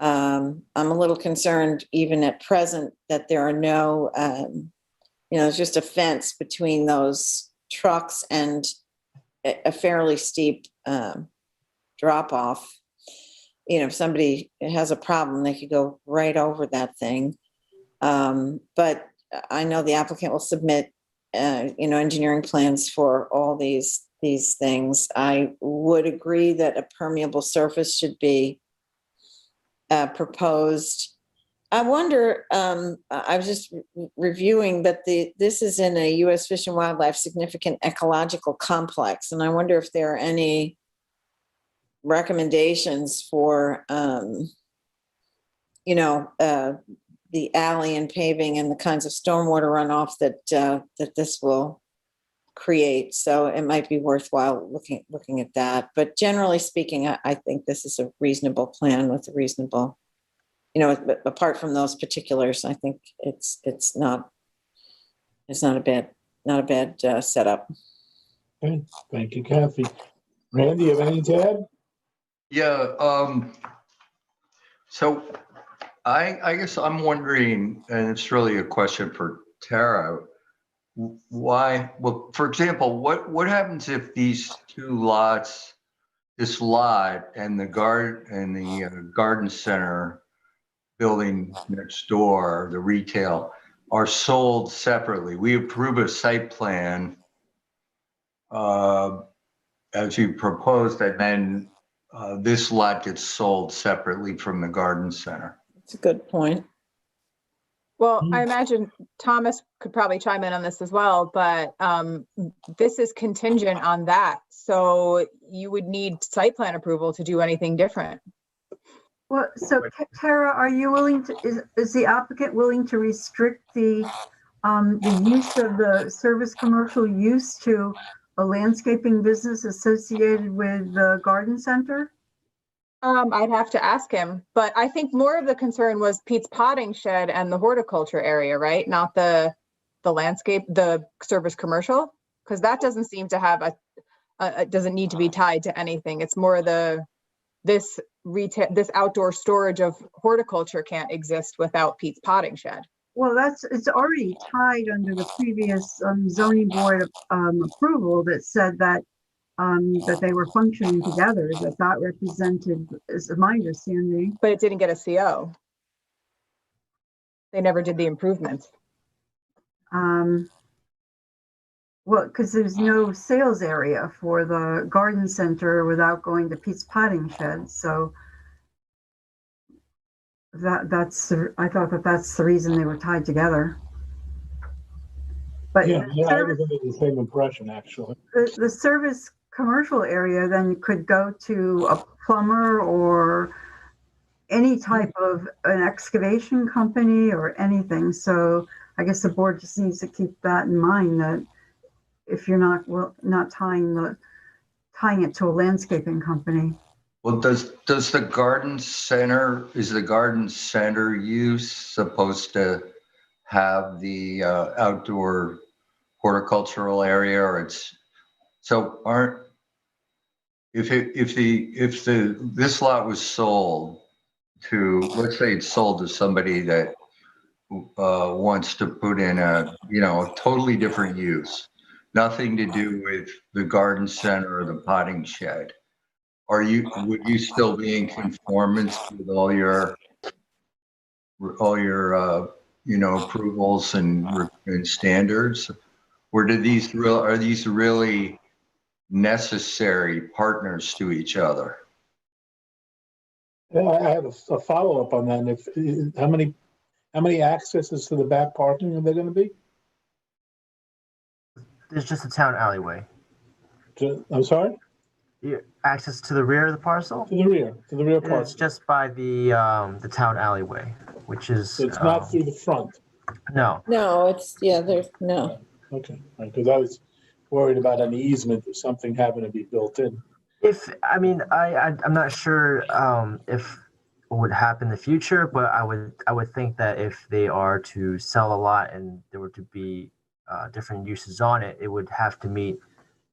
I'm a little concerned, even at present, that there are no, you know, it's just a fence between those trucks and a fairly steep drop off. You know, if somebody has a problem, they could go right over that thing. But I know the applicant will submit, you know, engineering plans for all these things. I would agree that a permeable surface should be proposed. I wonder, I was just reviewing, but this is in a U.S. Fish and Wildlife Significant Ecological Complex, and I wonder if there are any recommendations for, you know, the alley and paving and the kinds of stormwater runoff that this will create. So it might be worthwhile looking at that. But generally speaking, I think this is a reasonable plan with a reasonable, you know, apart from those particulars, I think it's not a bad setup. Okay, thank you, Kathy. Randy, you have anything to add? Yeah. So I guess I'm wondering, and it's really a question for Tara, why, well, for example, what happens if these 2 lots, this lot and the garden center building next door, the retail, are sold separately? We approve a site plan as you proposed, and then this lot gets sold separately from the garden center. That's a good point. Well, I imagine Thomas could probably chime in on this as well, but this is contingent on that. So you would need site plan approval to do anything different. Well, so Tara, are you willing to, is the applicant willing to restrict the use of the service commercial use to a landscaping business associated with the garden center? I'd have to ask him, but I think more of the concern was Pete's potting shed and the horticulture area, right? Not the landscape, the service commercial, because that doesn't seem to have doesn't need to be tied to anything. It's more this outdoor storage of horticulture can't exist without Pete's potting shed. Well, it's already tied under the previous zoning board approval that said that they were functioning together, that represented, is my understanding. But it didn't get a CO. They never did the improvements. Well, because there's no sales area for the garden center without going to Pete's potting shed. So I thought that's the reason they were tied together. But yeah, I was under the same impression, actually. The service commercial area then could go to a plumber or any type of an excavation company or anything. So I guess the board just needs to keep that in mind, that if you're not tying it to a landscaping company. Well, does the garden center, is the garden center use supposed to have the outdoor horticultural area, or it's, so if this lot was sold to, let's say it's sold to somebody that wants to put in a totally different use, nothing to do with the garden center or the potting shed, would you still be in conformance with all your approvals and standards? Or are these really necessary partners to each other? Yeah, I have a follow-up on that. How many accesses to the back parking are there going to be? There's just a town alleyway. I'm sorry? Access to the rear of the parcel? To the rear parcel. It's just by the town alleyway, which is. So it's not through the front. No. No, there's no. Okay, because I was worried about an easement or something having to be built in. I'm not sure if it would happen in the future, but I would think that if they are to sell a lot and there were to be different uses on it, it would have to meet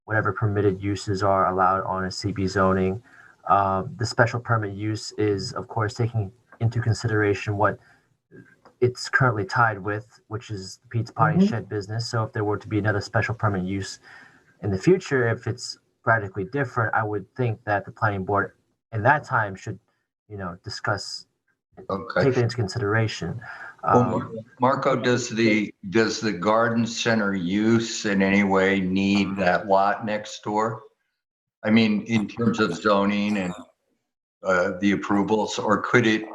whatever permitted uses are allowed on a CB zoning. The special permit use is, of course, taking into consideration what it's currently tied with, which is the Pete's Potting Shed business. So if there were to be another special permit use in the future, if it's radically different, I would think that the planning board in that time should, discuss, take that into consideration. Well, Marco, does the garden center use in any way need that lot next door? I mean, in terms of zoning and the approvals, or could it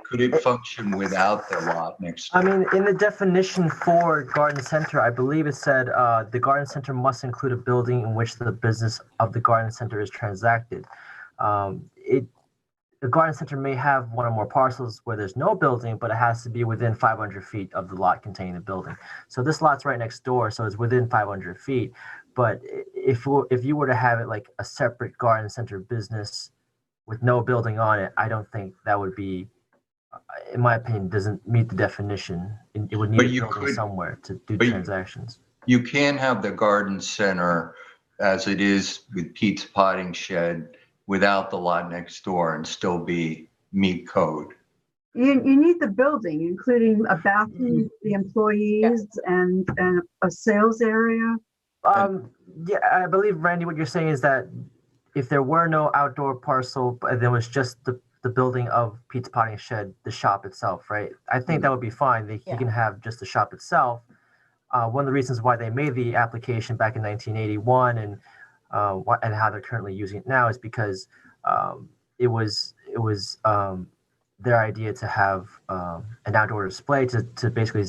function without the lot next door? I mean, in the definition for garden center, I believe it said the garden center must include a building in which the business of the garden center is transacted. The garden center may have one or more parcels where there's no building, but it has to be within 500 feet of the lot containing the building. So this lot's right next door, so it's within 500 feet. But if you were to have it like a separate garden center business with no building on it, I don't think that would be, in my opinion, doesn't meet the definition. It would need a building somewhere to do transactions. You can have the garden center as it is with Pete's Potting Shed without the lot next door and still meet code. You need the building, including a bathroom for the employees and a sales area. Yeah, I believe, Randy, what you're saying is that if there were no outdoor parcel, but there was just the building of Pete's Potting Shed, the shop itself, right? I think that would be fine. He can have just the shop itself. One of the reasons why they made the application back in 1981 and how they're currently using it now is because it was their idea to have an outdoor display to basically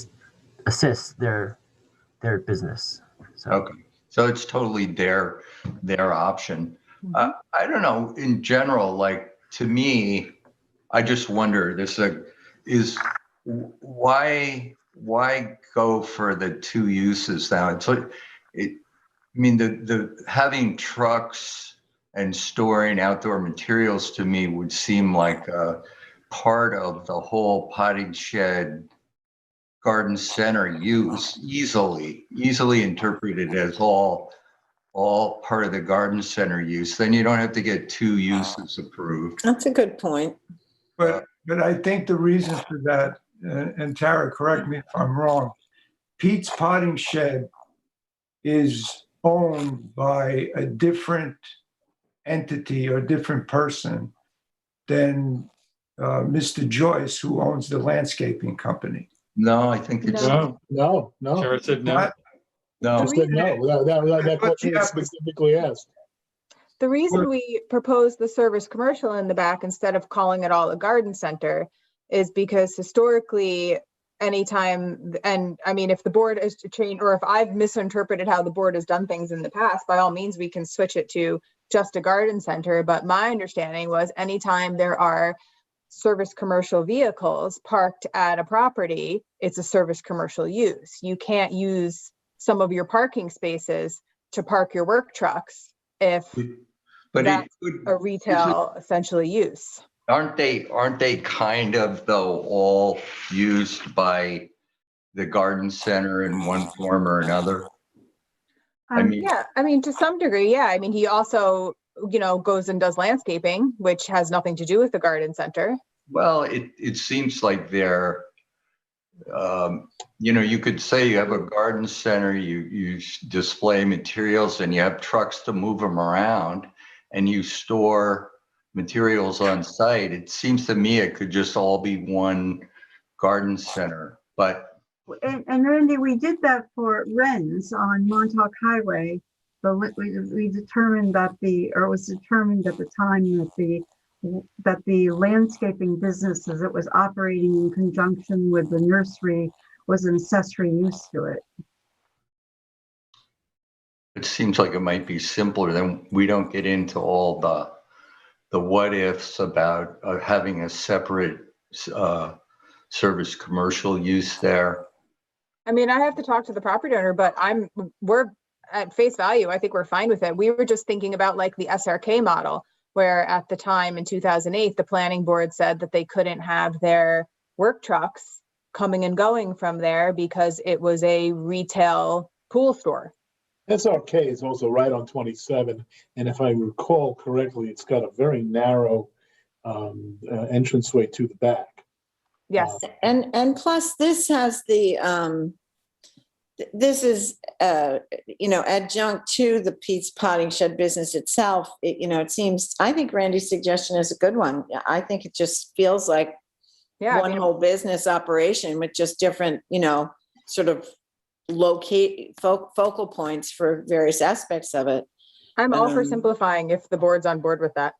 assist their business. So. Okay. So it's totally their option. I don't know. In general, like to me, I just wonder. Why go for the two uses now? It's like the having trucks and storing outdoor materials to me would seem like a part of the whole potting shed garden center use, easily interpreted as all part of the garden center use. Then you don't have to get two uses approved. That's a good point. But I think the reason for that, and Tara, correct me if I'm wrong, Pete's Potting Shed is owned by a different entity or different person than Mr. Joyce, who owns the landscaping company. No, I think it's no. Sarah said no. No. I said no. That question is specifically asked. The reason we proposed the service commercial in the back instead of calling it all a garden center is because historically, anytime, and I mean, if the board is to change, or if I've misinterpreted how the board has done things in the past, by all means, we can switch it to just a garden center. But my understanding was anytime there are service commercial vehicles parked at a property, it's a service commercial use. You can't use some of your parking spaces to park your work trucks if that's a retail essentially use. Aren't they kind of though all used by the garden center in one form or another? Yeah, I mean, to some degree, yeah. I mean, he also, goes and does landscaping, which has nothing to do with the garden center. Well, it seems like they're, you could say you have a garden center, you display materials and you have trucks to move them around and you store materials on site. It seems to me it could just all be one garden center, but And Randy, we did that for Wren's on Montauk Highway. We determined that it was determined at the time that the landscaping business as it was operating in conjunction with the nursery was an accessory use to it. it seems like it might be simpler. Then we don't get into all the what ifs about having a separate service commercial use there. I mean, I have to talk to the property owner, but we're at face value. I think we're fine with it. We were just thinking about like the SRK model, where at the time in 2008, the planning board said that they couldn't have their work trucks coming and going from there because it was a retail pool store. SRK is also right on 27, and if I recall correctly, it's got a very narrow entranceway to the back. Yes. And plus this has the, this is, adjunct to the Pete's Potting Shed business itself. It seems, I think Randy's suggestion is a good one. I think it just feels like one whole business operation with just different, sort of focal points for various aspects of it. I'm all for simplifying if the board's on board with that.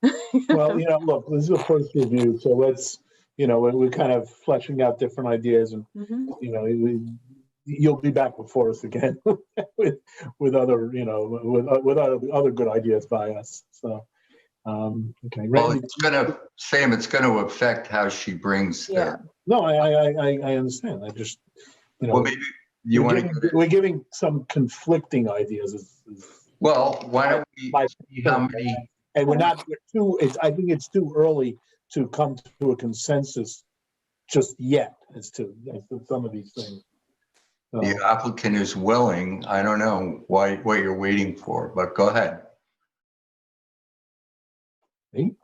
Well, look, this is a first review, so let's, we're kind of fleshing out different ideas, and you'll be back before us again with other, with other good ideas by us. So, okay. Well, Randy, it's gonna affect how she brings. No, I understand. I just, well, maybe we're giving some conflicting ideas. Well, why don't we see how many? And I think it's too early to come to a consensus just yet as to some of these things. The applicant is willing. I don't know what you're waiting for, but go ahead. Me?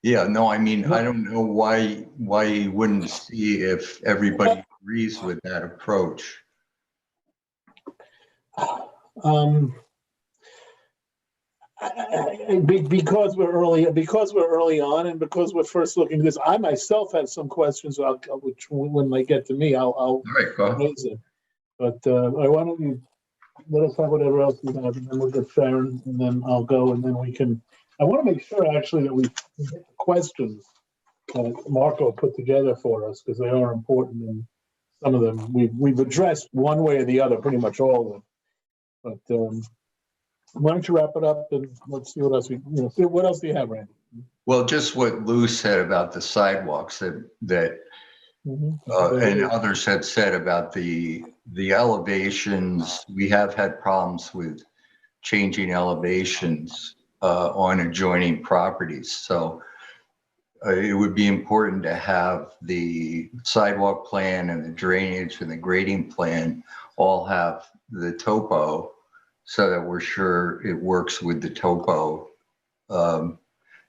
Yeah, no, I mean, I don't know why you wouldn't see if everybody agrees with that approach. Because we're early on, and because we're first looking at this, I myself have some questions, which when they get to me, I'll raise it. But why don't you let us have whatever else we have, and then we'll get Sharon, and then I'll go, and then we can. I want to make sure actually that we get the questions that Marco put together for us, because they are important, and some of them we've addressed one way or the other, pretty much all of them. But why don't you wrap it up, and let's see what else what else do you have, Randy? Well, just what Lou said about the sidewalks that and others had said about the elevations. We have had problems with changing elevations on adjoining properties. So it would be important to have the sidewalk plan and the drainage and the grading plan all have the topo, so that we're sure it works with the topo. And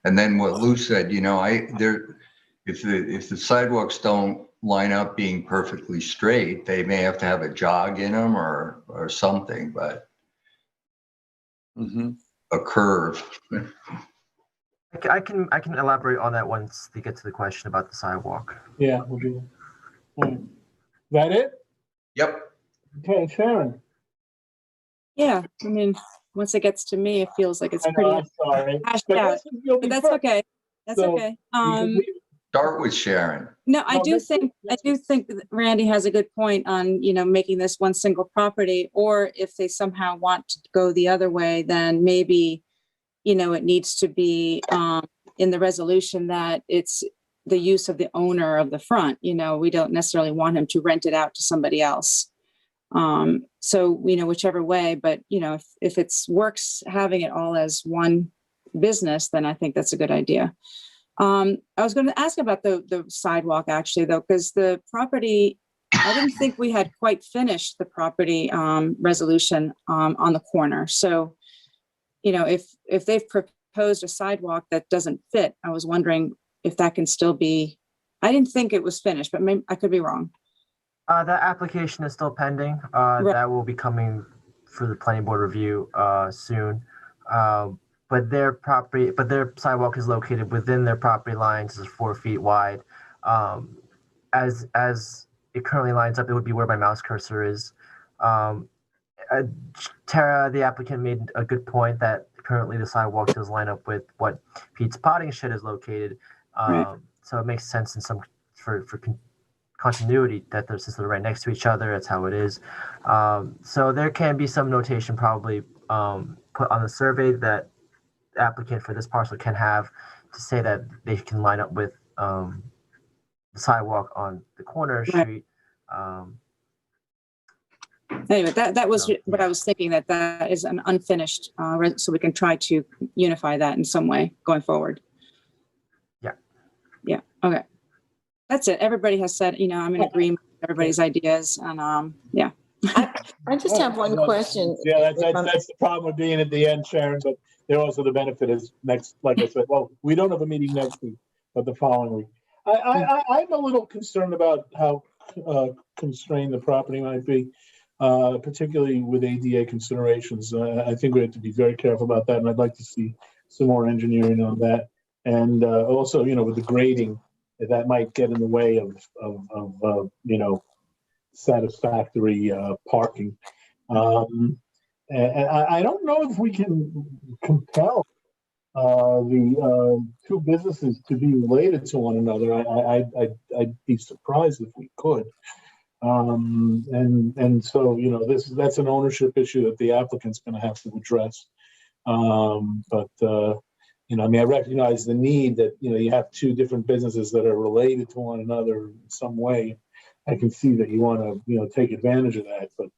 then what Lou said, if the sidewalks don't line up being perfectly straight, they may have to have a jog in them or something, but a curve. I can elaborate on that once they get to the question about the sidewalk. Yeah, we'll do that. Is that it? Yep. Okay, Sharon. Yeah, I mean, once it gets to me, it feels like it's pretty hashed out. But that's okay. That's okay. Start with Sharon. No, I do think that Randy has a good point on, making this one single property, or if they somehow want to go the other way, then maybe, it needs to be in the resolution that it's the use of the owner of the front. We don't necessarily want him to rent it out to somebody else. So, whichever way, but, if it's works having it all as one business, then I think that's a good idea. I was going to ask about the sidewalk actually, though, because the property, I didn't think we had quite finished the property resolution on the corner. So, if they've proposed a sidewalk that doesn't fit, I was wondering if that can still be, I didn't think it was finished, but maybe I could be wrong. That application is still pending. That will be coming for the planning board review soon. But their sidewalk is located within their property lines, is 4 feet wide. as it currently lines up, it would be where my mouse cursor is. Tara, the applicant, made a good point that currently the sidewalk does line up with what Pete's potting shed is located. Right. So it makes sense in some for continuity that since they're right next to each other, that's how it is. So there can be some notation probably put on the survey that the applicant for this parcel can have to say that they can line up with the sidewalk on the corner Right. street. Anyway, that was So, what yeah. I was thinking, that is an unfinished, so we can try to unify that in some way going forward. Yeah. Yeah, okay. That's it. Everybody has said, I'm in agreement with everybody's ideas, and, yeah. I just have one question. Yeah, that's the problem with being at the end, Sharon, but there also the benefit is next, like I said, well, we don't have a meeting next week, but the following week. I'm a little concerned about how constrained the property might be, particularly with ADA considerations. I think we have to be very careful about that, and I'd like to see some more engineering on that. And also, with the grading, that might get in the way of satisfactory parking. And I don't know if we can compel the two businesses to be related to one another. I'd be surprised if we could. And so, that's an ownership issue that the applicant's going to have to address. I recognize the need that, you have two different businesses that are related to one another in some way. I can see that you want to, take advantage of that, but,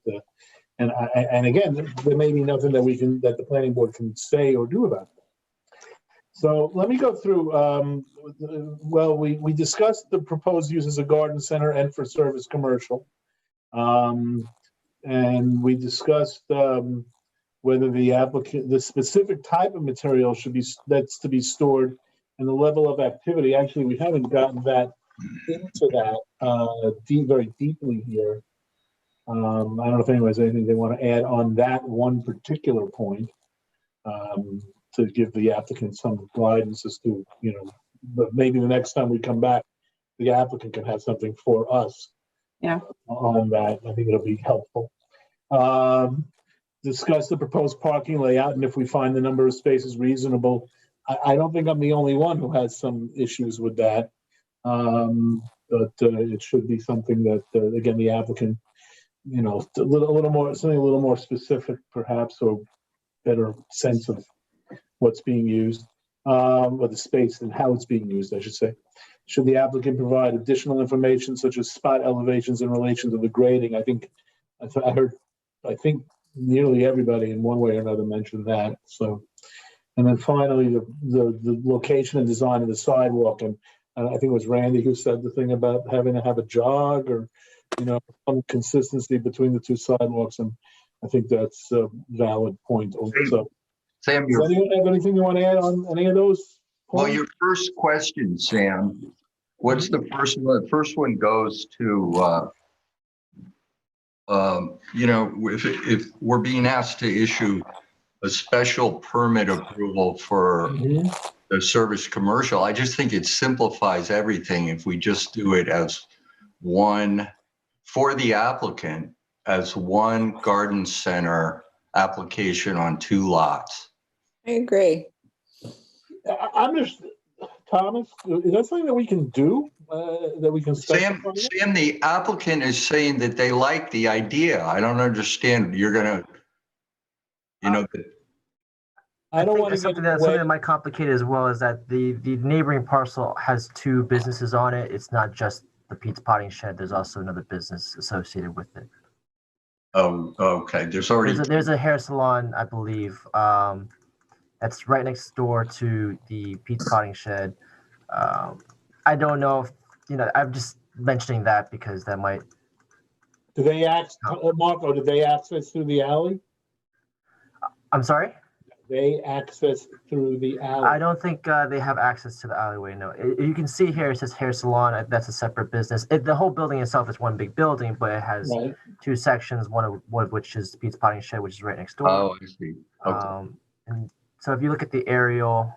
and again, there may be nothing that the planning board can say or do about that. So let me go through, we discussed the proposed use as a garden center and for service commercial. And we discussed, whether the specific type of material that's to be stored and the level of activity. Actually, we haven't gotten that into that very deeply here. I don't know if anyone has anything they want to add on that one particular point, to give the applicant some guidance as to, but maybe the next time we come back, the applicant can have something for us. Yeah. On that. I think it'll be helpful. Discuss the proposed parking layout, and if we find the number of spaces reasonable. I don't think I'm the only one who has some issues with that. But it should be something that, again, the applicant, a little more specific, perhaps, or better sense of what's being used, or the space and how it's being used, I should say. Should the applicant provide additional information such as spot elevations in relation to the grading? I think nearly everybody in one way or another mentioned that. So, and then finally, the location and design of the sidewalk. And I think it was Randy who said the thing about having to have a jog or, some consistency between the two sidewalks. And I think that's a valid point also. Sam, does anyone have anything you want to add on any of those points? Well, your first question, Sam, what's the first one? The first one goes to, if we're being asked to issue a special permit approval for the service commercial, I just think it simplifies everything if we just do it as one, for the applicant, as one garden center application on 2 lots. I agree. I'm just, Thomas, is that something that we can do? That we can Sam, the applicant is saying that they like the idea. I don't understand. You're gonna, I don't want to something that might complicate as well is that the neighboring parcel has 2 businesses on it. It's not just the Pete's Potting Shed. There's also another business associated with it. Oh, okay. There's a hair salon, I believe. That's right next door to the Pete's Potting Shed. I don't know if, I'm just mentioning that because that might. Do they Marco, did they access through the alley? I'm sorry? They access through the alley. I don't think they have access to the alleyway, no. You can see here, it says hair salon. That's a separate business. The whole building itself is one big building, but it has 2 sections, one of which is Pete's Potting Shed, which is right next door. Oh, I see. Okay. And so if you look at the aerial,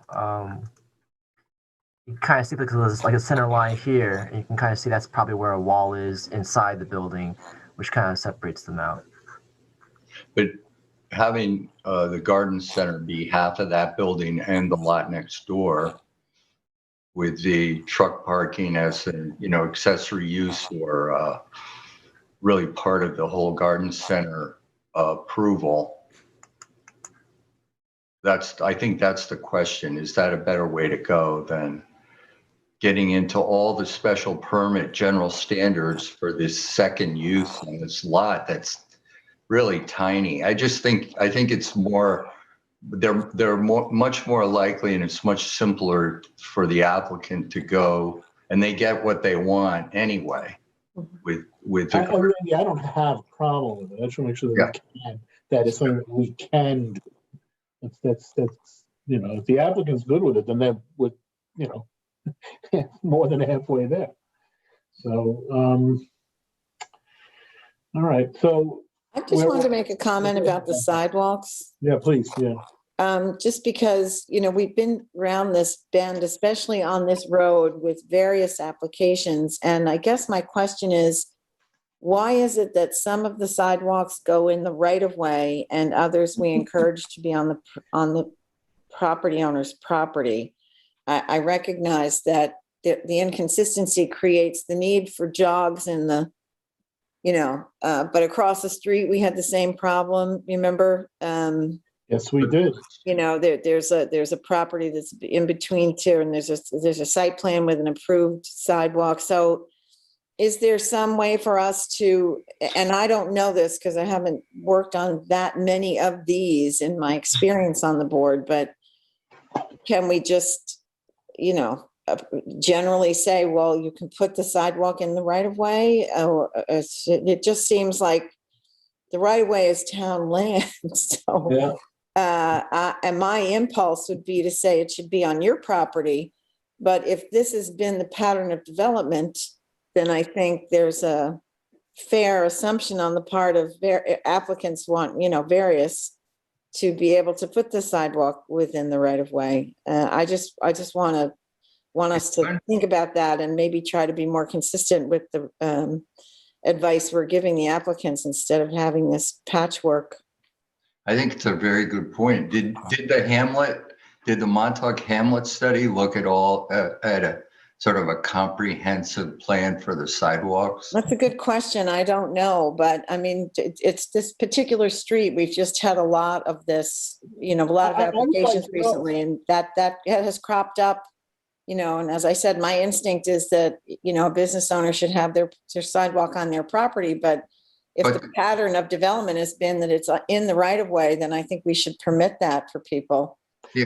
you kind of see like there's like a center line here, and you can kind of see that's probably where a wall is inside the building, which kind of separates them out. But having the garden center be half of that building and the lot next door, with the truck parking as an accessory use or really part of the whole garden center approval. I think that's the question. Is that a better way to go than getting into all the special permit general standards for this second use on this lot that's really tiny? I think it's more, they're much more likely, and it's much simpler for the applicant to go, and they get what they want anyway. With I don't have a problem with it. I just want to make sure that that is something that we can do. That's if the applicant's good with it, then they're more than halfway there. So all right. So I just wanted to make a comment about the sidewalks. Yeah, please. Yeah. Just because, we've been around this bend, especially on this road with various applications. And I guess my question is, why is it that some of the sidewalks go in the right of way and others we encourage to be on the property owner's property? I recognize that the inconsistency creates the need for jogs in the, but across the street, we had the same problem. Remember? Yes, we did. There's a property that's in between two, and there's a site plan with an approved sidewalk. So is there some way for us to, and I don't know this because I haven't worked on that many of these in my experience on the board, but can we just, generally say, well, you can put the sidewalk in the right of way? Or it just seems like the right of way is town land. So, yeah. And my impulse would be to say it should be on your property. But if this has been the pattern of development, then I think there's a fair assumption on the part of applicants various to be able to put the sidewalk within the right of way. I just want us to think about that and maybe try to be more consistent with the advice we're giving the applicants instead of having this patchwork. I think it's a very good point. Did the Montauk Hamlet study look at a sort of a comprehensive plan for the sidewalks? That's a good question. I don't know, but I mean, it's this particular street. We've just had a lot of this, a lot of applications recently, and that has cropped up, and as I said, my instinct is that, a business owner should have their sidewalk on their property, but if the pattern of development has been that it's in the right of way, then I think we should permit that for people.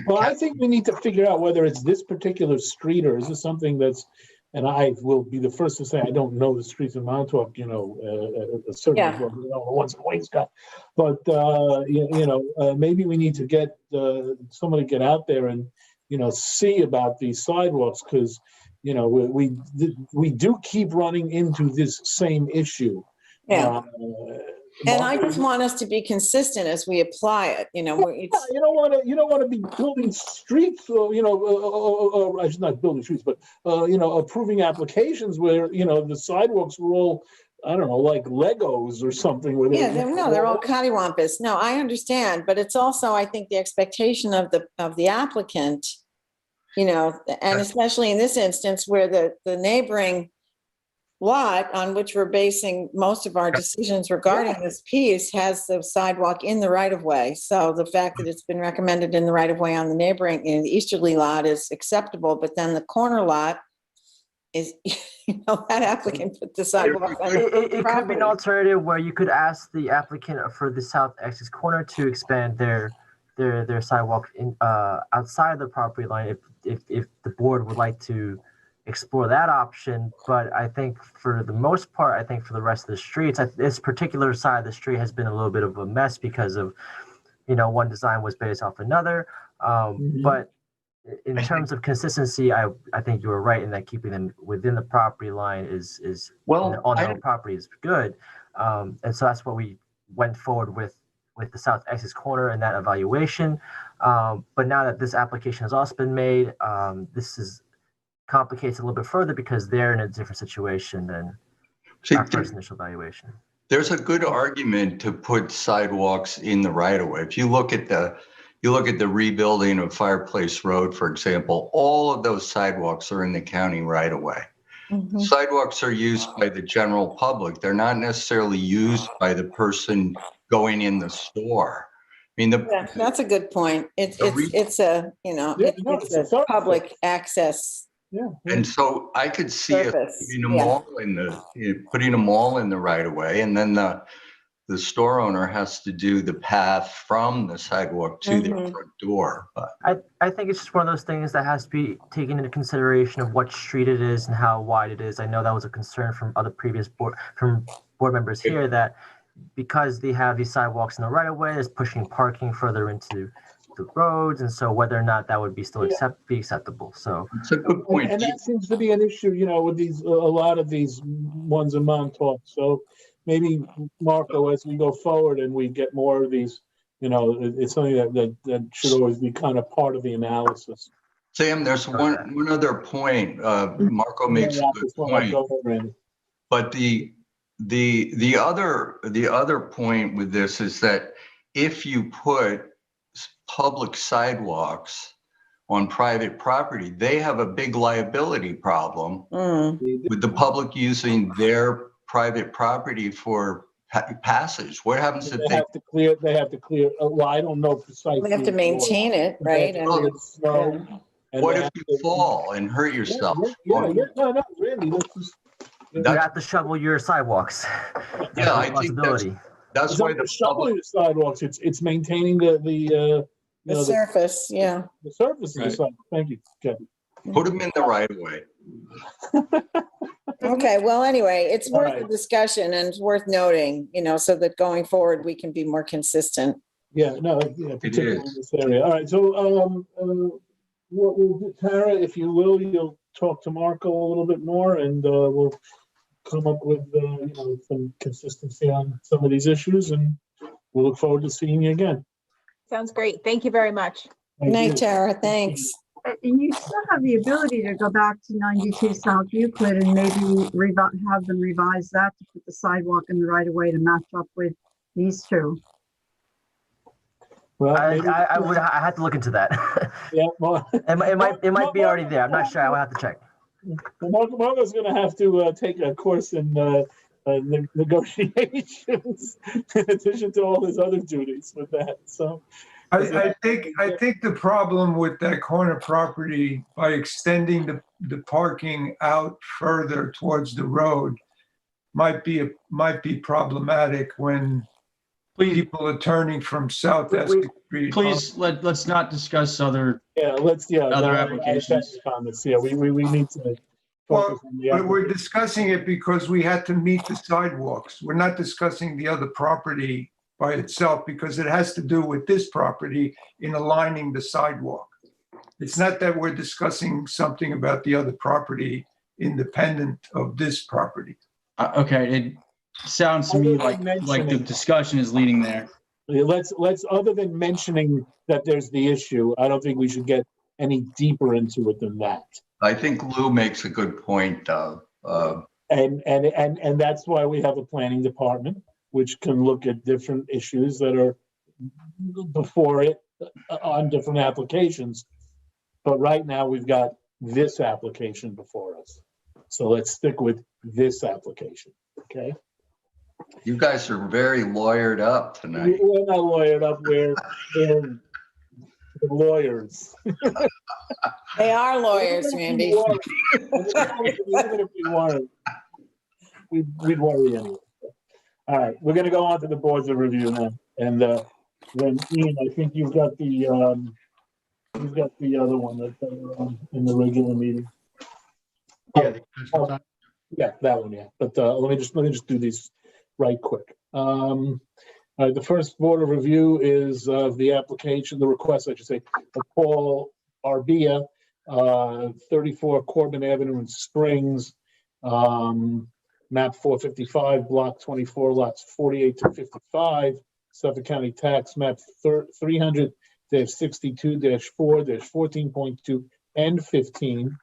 Well, I think we need to figure out whether it's this particular street or is this something that's, and I will be the first to say I don't know the streets in Montauk, certainly the ones in Wainscott, but maybe we need to get somebody get out there and see about these sidewalks, because we do keep running into this same issue. Yeah. And I just want us to be consistent as we apply it. You don't want to be building streets, or I should not building streets, but approving applications where the sidewalks were all, I don't know, like Legos or something. They're all cattywampus. No, I understand, but it's also, I think, the expectation of the applicant, and especially in this instance where the neighboring lot on which we're basing most of our decisions regarding this piece has the sidewalk in the right of way. So the fact that it's been recommended in the right of way on the neighboring, the easterly lot, is acceptable, but then the corner lot is, that applicant put the sidewalk on it could be an alternative where you could ask the applicant for the south access corner to expand their sidewalk in outside the property line if the board would like to explore that option. But I think for the most part, for the rest of the streets, this particular side of the street has been a little bit of a mess because of, one design was based off another. But in terms of consistency, I think you were right in that keeping them within the property line is on their own property is good. And so that's what we went forward with the south access corner and that evaluation. But now that this application has also been made, this is complicates it a little bit further because they're in a different situation than our first initial evaluation. There's a good argument to put sidewalks in the right of way. If you look at the rebuilding of Fireplace Road, for example, all of those sidewalks are in the county right of way. Mhm. Sidewalks are used by the general public. They're not necessarily used by the person going in the store. I mean, Yeah, that's a good point. It's a, you know, Yeah, it's no, it's a a thoroughfare. public access. Yeah. and so I could see us Surface, putting them yeah. all in putting them all in the right of way, and then the store owner has to do the path from the sidewalk to their Mhm. front door. But I think it's just one of those things that has to be taken into consideration of what street it is and how wide it is. I know that was a concern from other previous board members here, that because they have these sidewalks in the right of way, it's pushing parking further into the roads, and so whether or not that would be still be acceptable. So it's a good point. And that seems to be an issue, you know, with these, a lot of these ones in Montauk. So maybe, Marco, as we go forward and we get more of these, you know, it's something that should always be kind of part of the analysis. Sam, there's one other point. Marco makes a good point. Go ahead, Randy. But the other point with this is that if you put public sidewalks on private property, they have a big liability problem with the public using their private property for passage. What happens if They have to clear. Well, I don't know precisely. We have to maintain it, right? What if you fall and hurt yourself? No, really. you have to shovel your sidewalks. Yeah, I think that's why the shoveling the sidewalks. It's maintaining the surface. Yeah. The surface of the sidewalk. Thank you, Kevin. Put them in the right of way. Okay, well, anyway, it's All worth right. the discussion and it's worth noting, you know, so that going forward, we can be more consistent. Yeah, no, yeah, particularly in this area. All right, so what we'll do, Tara, if you will, you'll talk to Marco a little bit more, and we'll come up with you know, some consistency on some of these issues, and we'll look forward to seeing you again. Sounds great. Thank you very much. Good night, Tara. Thanks. And you still have the ability to go back to 92 South Euclid and maybe have them revise that to put the sidewalk in the right of way to match up with these two. Well, I had to look into that. Yeah, well, it might be already there. I'm not sure. I will have to check. Marco's going to have to take a course in negotiations in addition to all his other duties with that. So. I think the problem with that corner property, by extending the parking out further towards the road, might be problematic when people are turning from South Essex Street. Please, let's not discuss other other applications. Comments. Yeah, we need to focus on the But we're discussing it because we had to meet the sidewalks. We're not discussing the other property by itself because it has to do with this property in aligning the sidewalk. It's not that we're discussing something about the other property independent of this property. Okay, it sounds to me like the discussion is leading there. Let's other than mentioning that there's the issue, I don't think we should get any deeper into it than that. I think Lou makes a good point. And that's why we have a planning department, which can look at different issues that are before it on different applications. But right now we've got this application before us. So let's stick with this application, okay? You guys are very lawyered up tonight. We're not lawyered up, we're the lawyers. They are lawyers, Randy. Even if we weren't, we'd worry anyway. All right, we're going to go on to the boards of review now, and then Ian, I think you've got the other one that's in the regular meeting. Yeah, that one, yeah. But let me just do these right quick. All right, the first board of review is the application, the request, I should say, of Paul Arbia, 34 Corbin Avenue in Springs. Map 455, block 24, lots 48 to 55, Suffolk County Tax Map 300-62-4-14.2 and 15.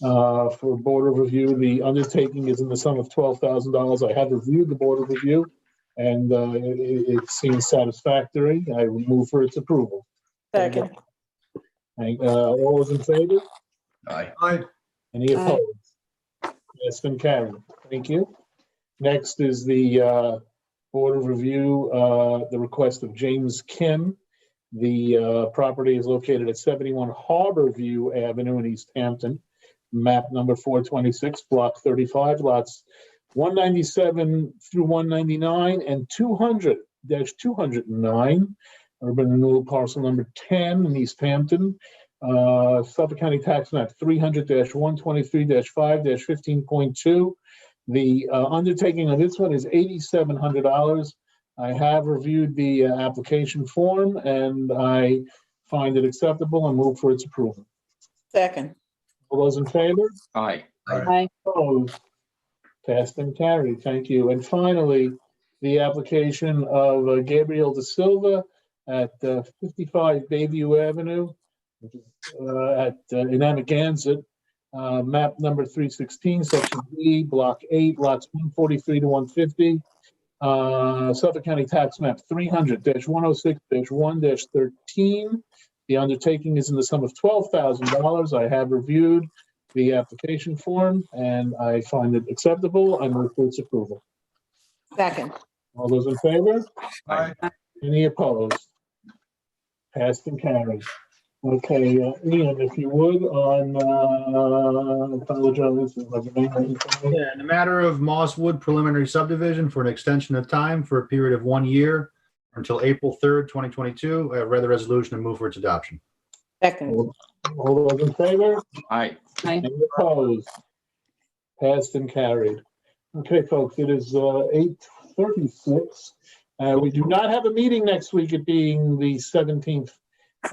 For board of review. The undertaking is in the sum of $12,000. I have reviewed the board of review, and it seems satisfactory. I will move for its approval. Second. All those in favor? Aye. Aye. Any opposed? That's been carried. Thank you. Next is the board of review, the request of James Kim. The property is located at 71 Harborview Avenue in East Hampton, map number 426, block 35, lots 197 through 199 and 200-209, urban renewal parcel number 10 in East Hampton. Suffolk County Tax Map 300-123-5-15.2. The undertaking of this one is $8,700. I have reviewed the application form and I find it acceptable and move for its approval. Second. All those in favor? Aye. Aye. Opposed? Passed and carried. Thank you. And finally, the application of Gabriel De Silva at 55 Bayview Avenue, which is in Amagansett, map number 316, section B, block 8, lots 143 to 150. Suffolk County Tax Map 300-106-1-13. The undertaking is in the sum of $12,000. I have reviewed the application form and I find it acceptable. I move for its approval. Second. All those in favor? Aye. Any opposed? Passed and carried. Okay, Ian, if you would, on, apologize. Yeah, in the matter of Mosswood preliminary subdivision for an extension of time for a period of 1 year until April 3rd, 2022, I read the resolution and move for its adoption. Second. All those in favor? Aye. Aye. Any opposed? Passed and carried. Okay, folks, it is 8:36. We do not have a meeting next week, it being the 17th.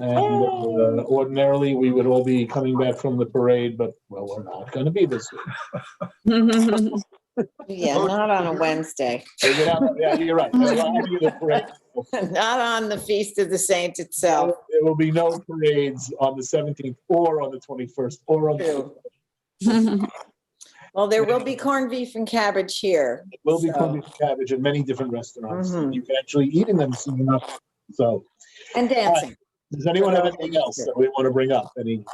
And ordinarily, we would all be coming back from the parade, but, well, we're not going to be this week. Yeah, not on a Wednesday. Yeah, you're right. Not on the Feast of the Saints itself. There will be no parades on the 17th or on the 21st or on the True. Well, there will be corned beef and cabbage here. It will be so. corned beef and cabbage at many different restaurants. Mhm. You can actually eat in them soon enough. So, And dancing. does anyone have anything else that we want to bring up? Any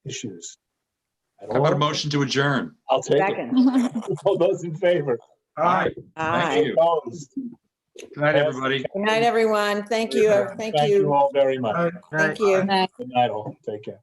issues? How about a motion to adjourn? I'll take Second. it. All those in favor? Aye. Aye. Thank you. Opposed? Good night, everybody. Good night, everyone. Thank you. Thank Thank you you. all very much. Aye. Thank you. Good night all. Take care.